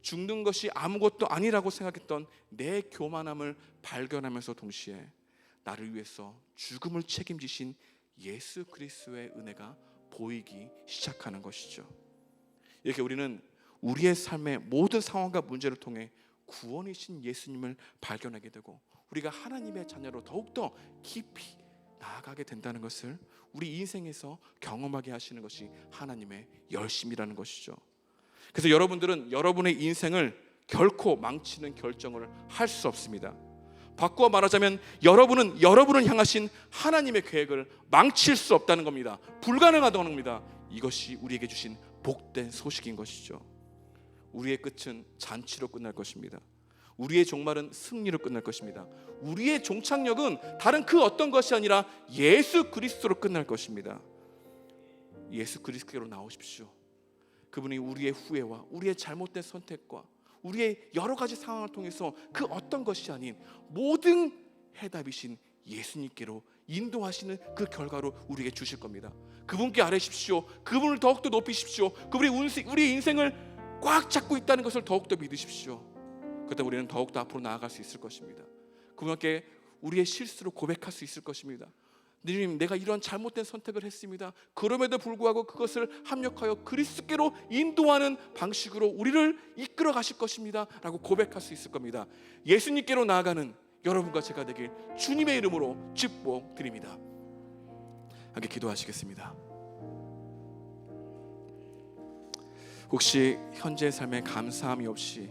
죽는 것이 아무것도 아니라고 생각했던 내 교만함을 발견하면서 동시에 나를 위해서 죽음을 책임지신 예수 그리스도의 은혜가 보이기 시작하는 것이죠. 이렇게 우리는 우리의 삶의 모든 상황과 문제를 통해 구원이신 예수님을 발견하게 되고 우리가 하나님의 자녀로 더욱더 깊이 나아가게 된다는 것을 우리 인생에서 경험하게 하시는 것이 하나님의 열심이라는 것이죠. 그래서 여러분들은 여러분의 인생을 결코 망치는 결정을 할 수 없습니다. 바꾸어 말하자면 여러분을 향하신 하나님의 계획을 망칠 수 없다는 겁니다. 불가능하다는 겁니다. 이것이 우리에게 주신 복된 소식인 것이죠. 우리의 끝은 잔치로 끝날 것입니다. 우리의 종말은 승리로 끝날 것입니다. 우리의 종착역은 다른 그 어떤 것이 아니라 예수 그리스도로 끝날 것입니다. 예수 그리스도로 나오십시오. 그분이 우리의 후회와 우리의 잘못된 선택과 우리의 여러 가지 상황을 통해서 그 어떤 것이 아닌 모든 해답이신 예수님께로 인도하시는 그 결과로 우리에게 주실 겁니다. 그분께 아뢰십시오. 그분을 더욱더 높이십시오. 그분이 우리의 인생을 꽉 잡고 있다는 것을 더욱더 믿으십시오. 그때 우리는 더욱더 앞으로 나아갈 수 있을 것입니다. 그분께 우리의 실수로 고백할 수 있을 것입니다. 주님, 내가 이런 잘못된 선택을 했습니다. 그럼에도 불구하고 그것을 합력하여 그리스도께로 인도하는 방식으로 우리를 이끌어 가실 것입니다 라고 고백할 수 있을 겁니다. 예수님께로 나아가는 여러분과 제가 되길 주님의 이름으로 축복드립니다. 함께 기도하시겠습니다. 혹시 현재의 삶에 감사함이 없이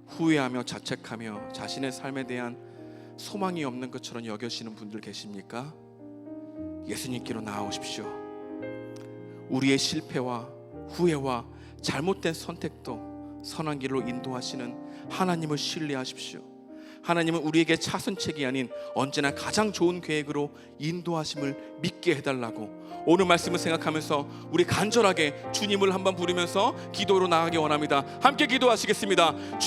후회하며 자책하며 자신의 삶에 대한 소망이 없는 것처럼 여겨지는 분들 계십니까? 예수님께로 나아오십시오. 우리의 실패와 후회와 잘못된 선택도 선한 길로 인도하시는 하나님을 신뢰하십시오. 하나님은 우리에게 차선책이 아닌 언제나 가장 좋은 계획으로 인도하심을 믿게 해달라고 오늘 말씀을 생각하면서 우리 간절하게 주님을 한번 부르면서 기도로 나아가기 원합니다. 함께 기도하시겠습니다.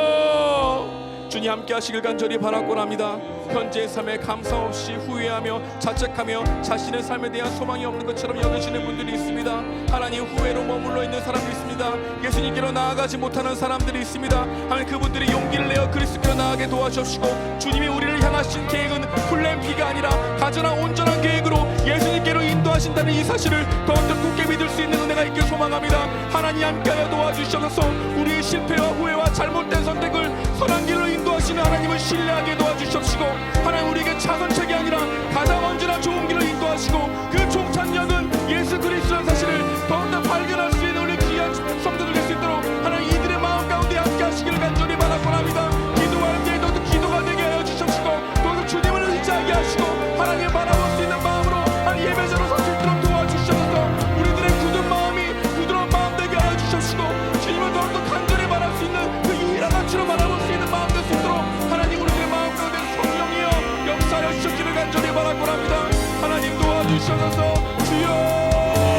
주여, 주님 함께 하시길 간절히 바라곤 합니다. 현재의 삶에 감사 없이 후회하며 자책하며 자신의 삶에 대한 소망이 없는 것처럼 여기시는 분들이 있습니다. 하나님, 후회로 머물러 있는 사람도 있습니다. 예수님께로 나아가지 못하는 사람들이 있습니다. 하나님, 그분들이 용기를 내어 그리스도께로 나아가게 도와주옵시고 주님이 우리를 향하신 계획은 플랜 B가 아니라 가전한 온전한 계획으로 예수님께로 인도하신다는 이 사실을 더욱더 굳게 믿을 수 있는 은혜가 있길 소망합니다. 하나님 함께하여 도와주셔서 우리의 실패와 후회와 잘못된 선택을 선한 길로 인도하시는 하나님을 신뢰하게 도와주십시오. 하나님, 우리에게 차선책이 아니라 가장 언제나 좋은 길로 인도하시고 그 종착역은 예수 그리스도라는 사실을 더욱더 발견할 수 있는 우리 귀한 성도들 될 수 있도록 하나님 이들의 마음 가운데 함께 하시기를 간절히 바라곤 합니다. 기도할 때 더욱더 기도가 되게 하여 주십시고 더욱더 주님을 의지하게 하시고 하나님을 바라볼 수 있는 마음으로 하나님 예배자로 설 수 있도록 도와주셔서 우리들의 굳은 마음이 부드러운 마음 되게 하여 주십시고 주님을 더욱더 간절히 바랄 수 있는 그 유일한 가치로 바라볼 수 있는 마음 될 수 있도록 하나님 우리들의 마음 가운데 성령이여 역사하여 주시기를 간절히 바라곤 합니다. 하나님 도와주셔서 주여,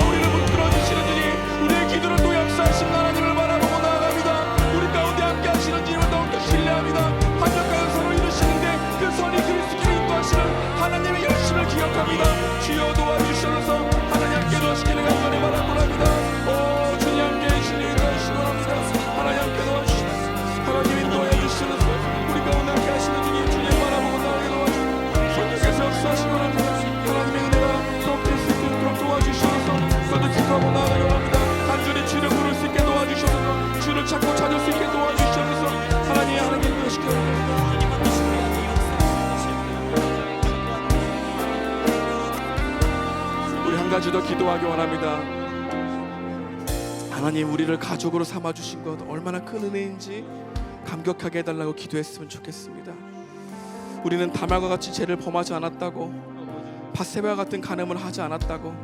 우리를 붙들어 주시는 주님, 가지 더 기도하기 원합니다. 하나님, 우리를 가족으로 삼아주신 것 얼마나 큰 은혜인지 감격하게 해달라고 기도했으면 좋겠습니다. 우리는 다말과 같이 죄를 범하지 않았다고, 바세바와 같은 간음을 하지 않았다고,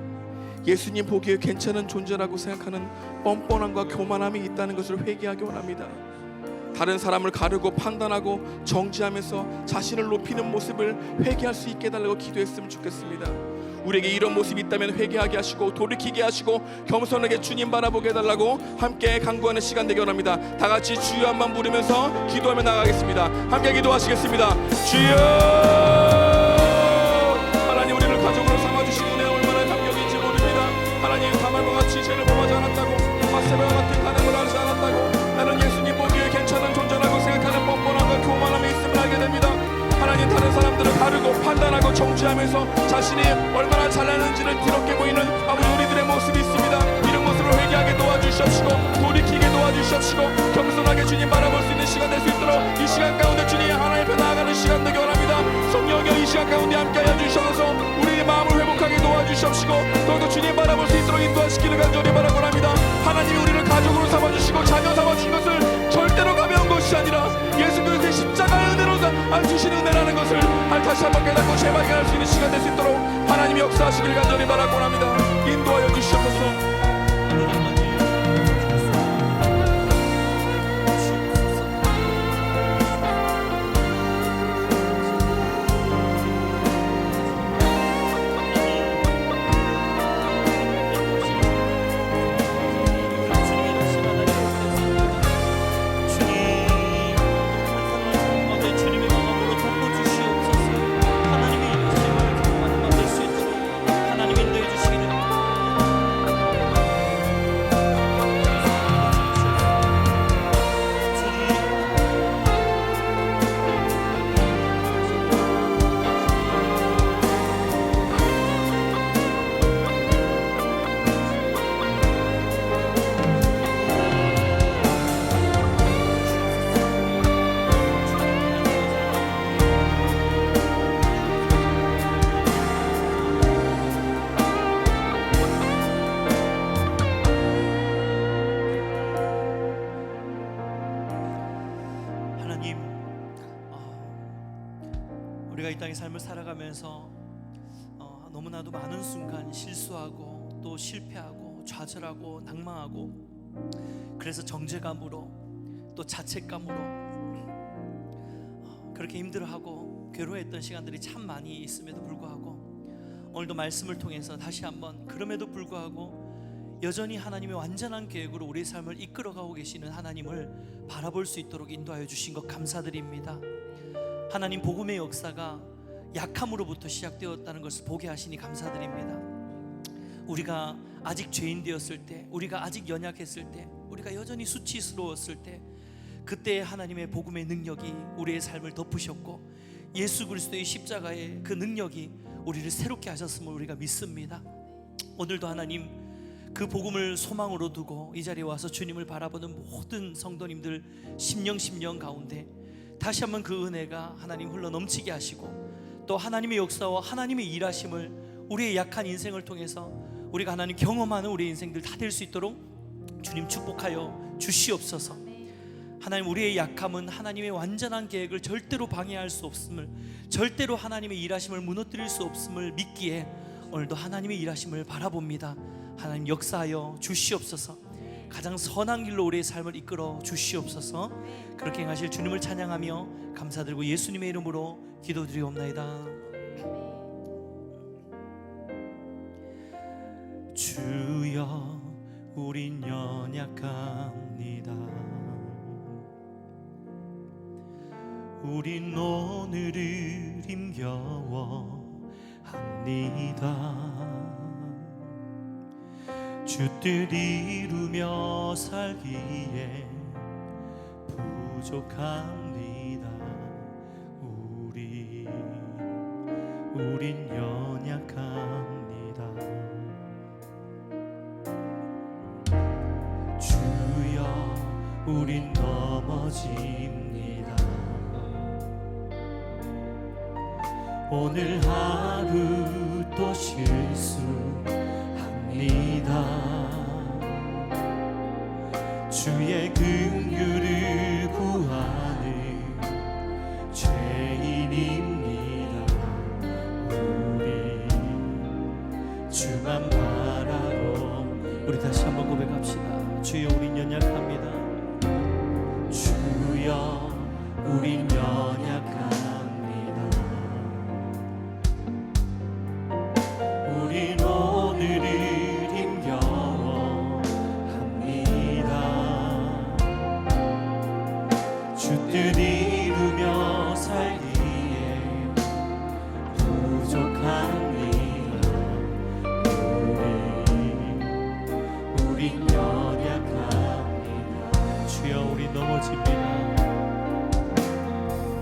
예수님 보기에 괜찮은 존재라고 생각하는 뻔뻔함과 교만함이 있다는 것을 회개하기 원합니다. 다른 사람을 가르고 판단하고 정지하면서 자신을 높이는 모습을 회개할 수 있게 해달라고 기도했으면 좋겠습니다. 우리에게 이런 모습이 있다면 회개하게 하시고 돌이키게 하시고 겸손하게 주님 바라보게 해달라고 함께 간구하는 시간 되기 원합니다. 다 같이 주여 한번 부르면서 기도하며 나가겠습니다. 함께 기도하시겠습니다. 주여! 하나님, 우리를 가족으로 삼아주신 은혜 얼마나 감격인지 모릅니다. 하나님, 다말과 같이 죄를 범하지 않았다고, 바세바와 같은 간음을 하지 않았다고, 나는 예수님 보기에 괜찮은 존재라고 생각하는 뻔뻔함과 교만함이 있음을 알게 됩니다. 하나님, 다른 사람들을 가르고 판단하고 정죄하면서 자신이 얼마나 잘나는지를 더럽게 보이는 아버지 우리들의 모습이 있습니다. 이런 모습을 회개하게 도와주시옵시고 돌이키게 도와주시옵시고 겸손하게 주님 바라볼 수 있는 시간 될 수 있도록 이 시간 가운데 주님 하나님 앞에 나아가는 시간 되기 원합니다. 성령여, 이 시간 가운데 함께하여 주셔서 우리의 마음을 회복하게 도와주시옵시고 더욱더 주님 바라볼 수 있도록 인도하시기를 간절히 바라고 합니다. 하나님이 우리를 가족으로 삼아주시고 자녀 삼아주신 것을 절대로 가벼운 것이 아니라 예수 그리스도의 십자가의 은혜로 주신 은혜라는 것을 다시 한번 깨닫고 재발견할 수 있는 시간 될 수 있도록 하나님이 역사하시길 간절히 바라고 합니다. 인도하여 주시옵소서. 우리가 이 땅의 삶을 살아가면서 너무나도 많은 순간 실수하고 또 실패하고 좌절하고 낭망하고, 그래서 정죄감으로 또 자책감으로 그렇게 힘들어하고 괴로워했던 시간들이 참 많이 있음에도 불구하고 오늘도 말씀을 통해서 다시 한번 그럼에도 불구하고 여전히 하나님의 완전한 계획으로 우리의 삶을 이끌어가고 계시는 하나님을 바라볼 수 있도록 인도하여 주신 것 감사드립니다. 하나님, 복음의 역사가 약함으로부터 시작되었다는 것을 보게 하시니 감사드립니다. 우리가 아직 죄인 되었을 때, 우리가 아직 연약했을 때, 우리가 여전히 수치스러웠을 때, 그때 하나님의 복음의 능력이 우리의 삶을 덮으셨고 예수 그리스도의 십자가의 그 능력이 우리를 새롭게 하셨음을 우리가 믿습니다. 오늘도 하나님, 그 복음을 소망으로 두고 이 자리에 와서 주님을 바라보는 모든 성도님들 심령 가운데 다시 한번 그 은혜가 하나님 흘러 넘치게 하시고 또 하나님의 역사와 하나님의 일하심을 우리의 약한 인생을 통해서 우리가 하나님 경험하는 우리의 인생들 다 될 수 있도록 주님 축복하여 주시옵소서. 하나님, 우리의 약함은 하나님의 완전한 계획을 절대로 방해할 수 없음을, 절대로 하나님의 일하심을 무너뜨릴 수 없음을 믿기에 오늘도 하나님의 일하심을 바라봅니다. 하나님, 역사하여 주시옵소서. 가장 선한 길로 우리의 삶을 이끌어 주시옵소서. 그렇게 행하실 주님을 찬양하며 감사드리고 예수님의 이름으로 기도드리옵나이다. 주여, 우린 연약합니다. 우린 오늘을 힘겨워합니다. 주 뜻 이루며 살기에 부족합니다. 우린 연약합니다. 주여, 우린 넘어집니다. 오늘 하루 또 실수합니다. 주의 긍휼을 구하는 죄인입니다. 우리 주만 바라보. 우리 다시 한번 고백합시다. 주여 우린 연약합니다. 주여 우린 연약합니다. 우린 오늘을 힘겨워합니다. 주 뜻 이루며 살기에 부족합니다. 우린 연약합니다. 주여 우리 넘어집니다.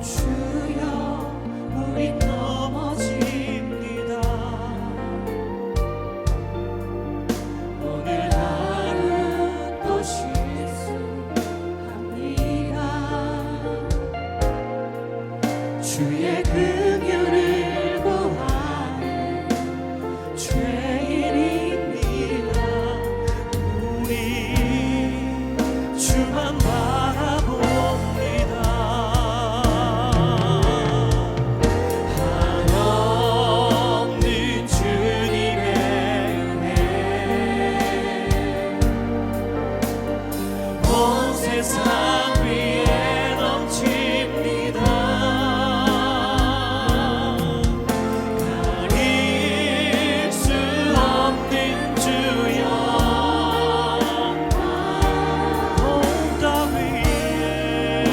주여 우린 넘어집니다. 오늘 하루 또 실수합니다. 주의 긍휼을 구하는 죄인입니다. 우리 주만 바라봅니다. 한없는 주님의 은혜 온 세상 위에 넘칩니다. 가릴 수 없는 주여 온 땅 위에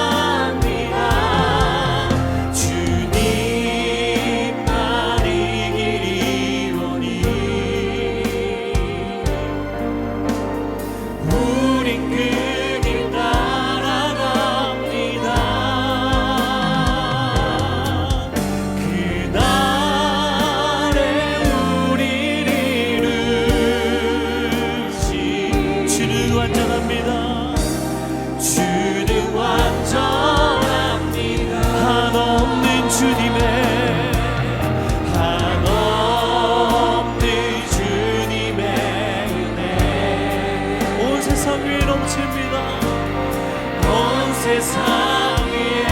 충만합니다. 주님만 이기리오니 우린 그 길 따라갑니다. 그날에 우리를 이루시. 주는 완전합니다. 주는 완전합니다. 한없는 주님의 한없는 주님의 은혜 온 세상 위에 넘칩니다. 온 세상 위에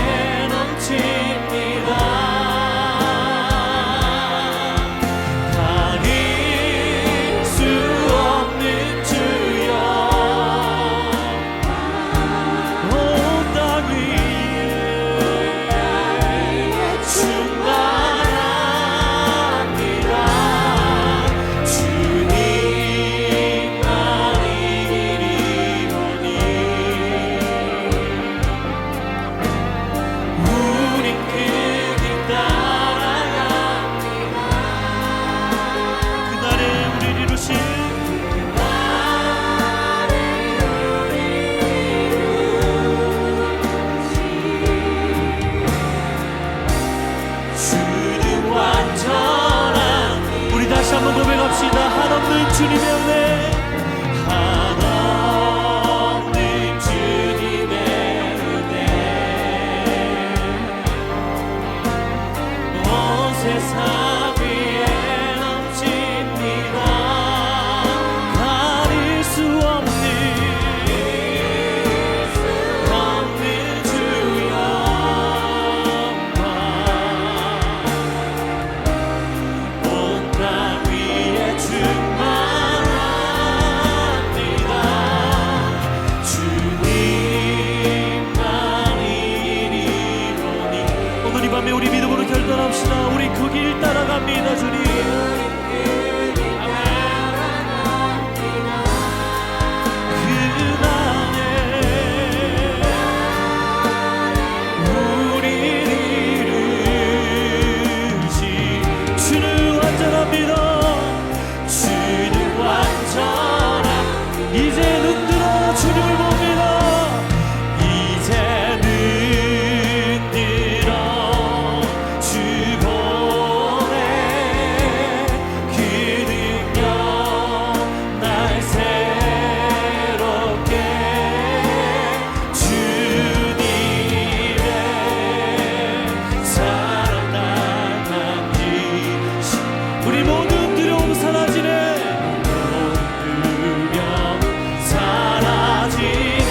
넘칩니다. 가릴 수 없는 주여 온 땅 위에 충만합니다. 주님만 이기리오니 우린 그 길 따라갑니다. 그날에 우리를 이루신 주는 완전한 우리 다시 한번 고백합시다. 한없는 주님의 은혜 한없는 주님의 은혜 온 세상 위에 넘칩니다. 가릴 수 없는 주여 온 땅 위에 충만합니다. 두려움 사라지네. 두려움 사라지네.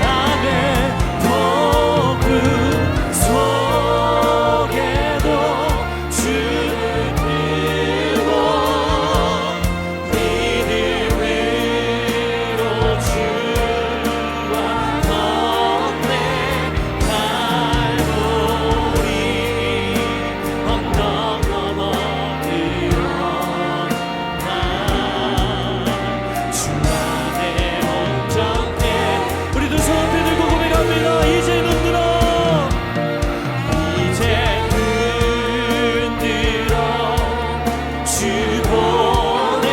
아멘. 폭풍 속에도 주를 들고 믿음으로 주와 걷네. 갈보리 언덕 넘어 뛰어나 주 안에 온전해. 우리 두 손 앞에 들고 고백합니다. 이제 흔들어. 이제 흔들어 주 보내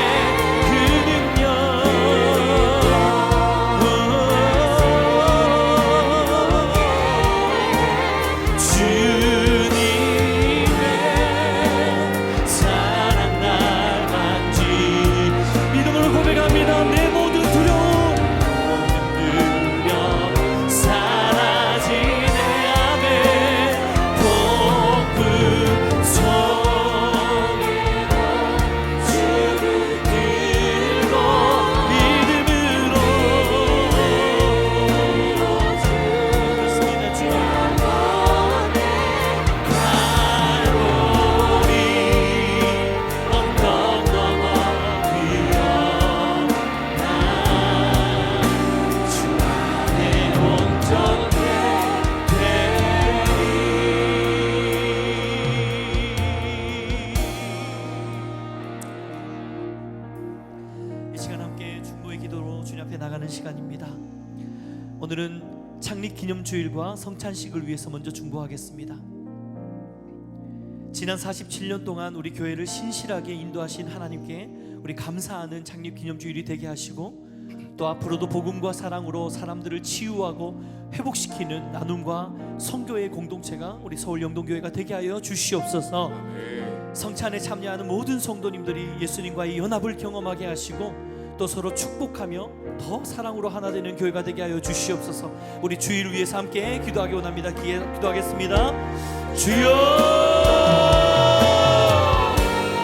그 능력. 주님의 사랑 날 만지. 믿음으로 고백합니다. 내 모든 두려움 두려움 사라지네. 아멘. 폭풍 속에도 주를 들고 믿음으로 그렇습니다. 주 갈보리 언덕 넘어 뛰어나 주 안에 온전해 이 시간 함께 중보의 기도로 주님 앞에 나가는 시간입니다. 오늘은 창립 기념주일과 성찬식을 위해서 먼저 중보하겠습니다. 지난 47년 동안 우리 교회를 신실하게 인도하신 하나님께 우리 감사하는 창립 기념주일이 되게 하시고, 또 앞으로도 복음과 사랑으로 사람들을 치유하고 회복시키는 나눔과 성교의 공동체가 우리 서울 영동교회가 되게 하여 주시옵소서. 성찬에 참여하는 모든 성도님들이 예수님과의 연합을 경험하게 하시고, 또 서로 축복하며 더 사랑으로 하나 되는 교회가 되게 하여 주시옵소서. 우리 주일을 위해서 함께 기도하기 원합니다. 기도하겠습니다. 주여,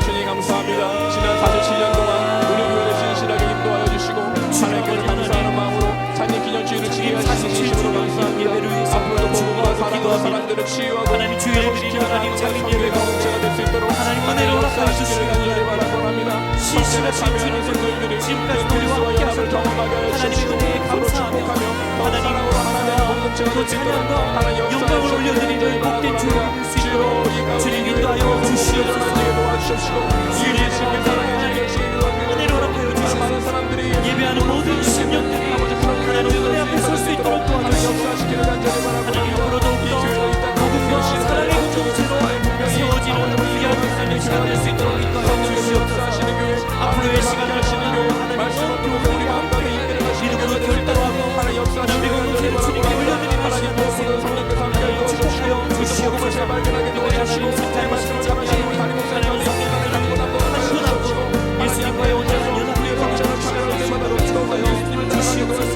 주님 감사합니다. 지난 47년 동안 우리 교회를 신실하게 인도하여 주시고 하나님께 감사하는 마음으로 찬양 기념주일을 지키게 하시니 진심으로 감사합니다. 앞으로도 복음과 사랑으로 사람들을 치유하고 하나님 주일을 드리는 하나님 창립 예배가 공동체가 될 수 있도록 하나님 은혜로 허락하여 주시기를 간절히 바라옵니다. 신실한 참여하는 성도님들이 지금까지 우리와 함께 하셨던 하나님의 은혜에 감사하며 하나님 또 찬양과 영광을 올려드리는 복된 주를 이룰 수 있도록 주님 인도하여 주시옵소서. 주님의 은혜로 허락하여 주시옵소서. 예배하는 모든 심령들이 하나님의 은혜 앞에 설 수 있도록 도와주시옵소서. 하나님 앞으로 더욱더 복음과 사랑의 공동체로 세워지는 귀한 하나님의 시간 될 수 있도록 인도하여 주시옵소서. 앞으로의 시간을 지나고 하나님과 우리와 함께 믿음으로 결단하고 하나님의 공동체를 주님께 올려드리는 시간 될 수 있도록 축복하여 주시옵소서. 하나님 성찬의 말씀을 잡으시고 하나님 성경을 한분하고 예수님과의 온전한 연합을 경험하는 시간 될 수 있도록 축복하여 주시옵소서.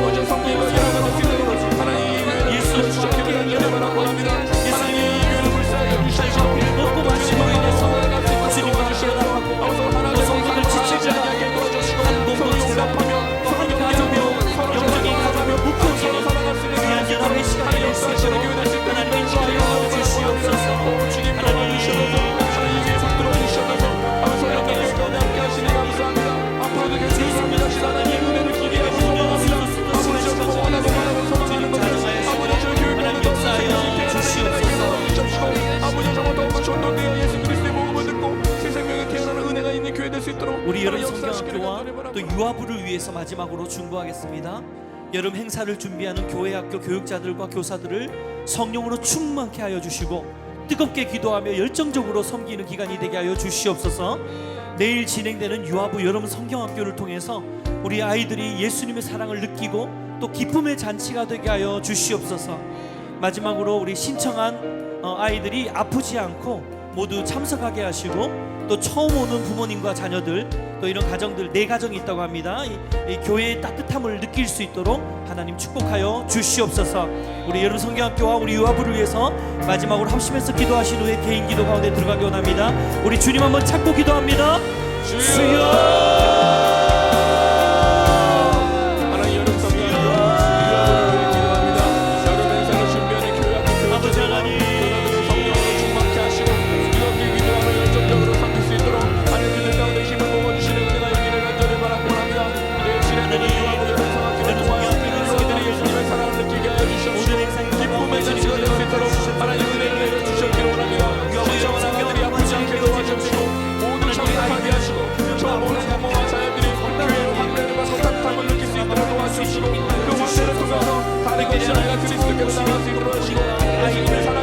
예수님과 함께 연합하고 예수님의 먹고 마시고 인해서 주님과 함께 연합하고 또 성경을 지키지 않게 한 공동체로 한 가족으로 영적인 가족으로 묶어지는 귀한 연합의 시간이 될 수 있도록 하나님 인도하여 주시옵소서. 우리 여름 성경학교와 또 유아부를 위해서 마지막으로 중보하겠습니다. 여름 행사를 준비하는 교회 학교 교육자들과 교사들을 성령으로 충만케 하여 주시고 뜨겁게 기도하며 열정적으로 섬기는 기간이 되게 하여 주시옵소서. 내일 진행되는 유아부 여름 성경학교를 통해서 우리 아이들이 예수님의 사랑을 느끼고 또 기쁨의 잔치가 되게 하여 주시옵소서. 마지막으로 우리 신청한 아이들이 아프지 않고 모두 참석하게 하시고 또 처음 오는 부모님과 자녀들, 또 이런 가정들, 네 가정이 있다고 합니다. 이 교회의 따뜻함을 느낄 수 있도록 하나님 축복하여 주시옵소서. 우리 여름 성경학교와 우리 유아부를 위해서 마지막으로 합심해서 기도하신 후에 개인 기도 가운데 들어가기 원합니다. 우리 주님 한번 찾고 기도합니다. 주여. 하나님 여름 성경학교 유아부를 위해 기도합니다. 여름 행사를 준비하는 교회 아버지 하나님, 성령으로 충만케 하시고 이렇게 기도하며 열정적으로 섬길 수 있도록 하나님들 가운데 힘을 부어주시는 은혜가 있기를 간절히 바라고 원합니다. 내 지난해는 유아부를 형성하기를 통하여 이들이 예수님의 사랑을 느끼게 하여 주시옵시고 기쁨의 잔치가 될 수 있도록 하나님 은혜를 내려주셨기를 원합니다. 신성한 아이들이 아프지 않게 도와주시고 모든 성장하게 하시고 저 모든 부모와 자녀들이 교회의 환대를 받고 따뜻함을 느낄 수 있도록 도와주시고 그 환대를 통해서 다른 것이 아니라 그리스도께로 나갈 수 있도록 하시고 예수님의 사랑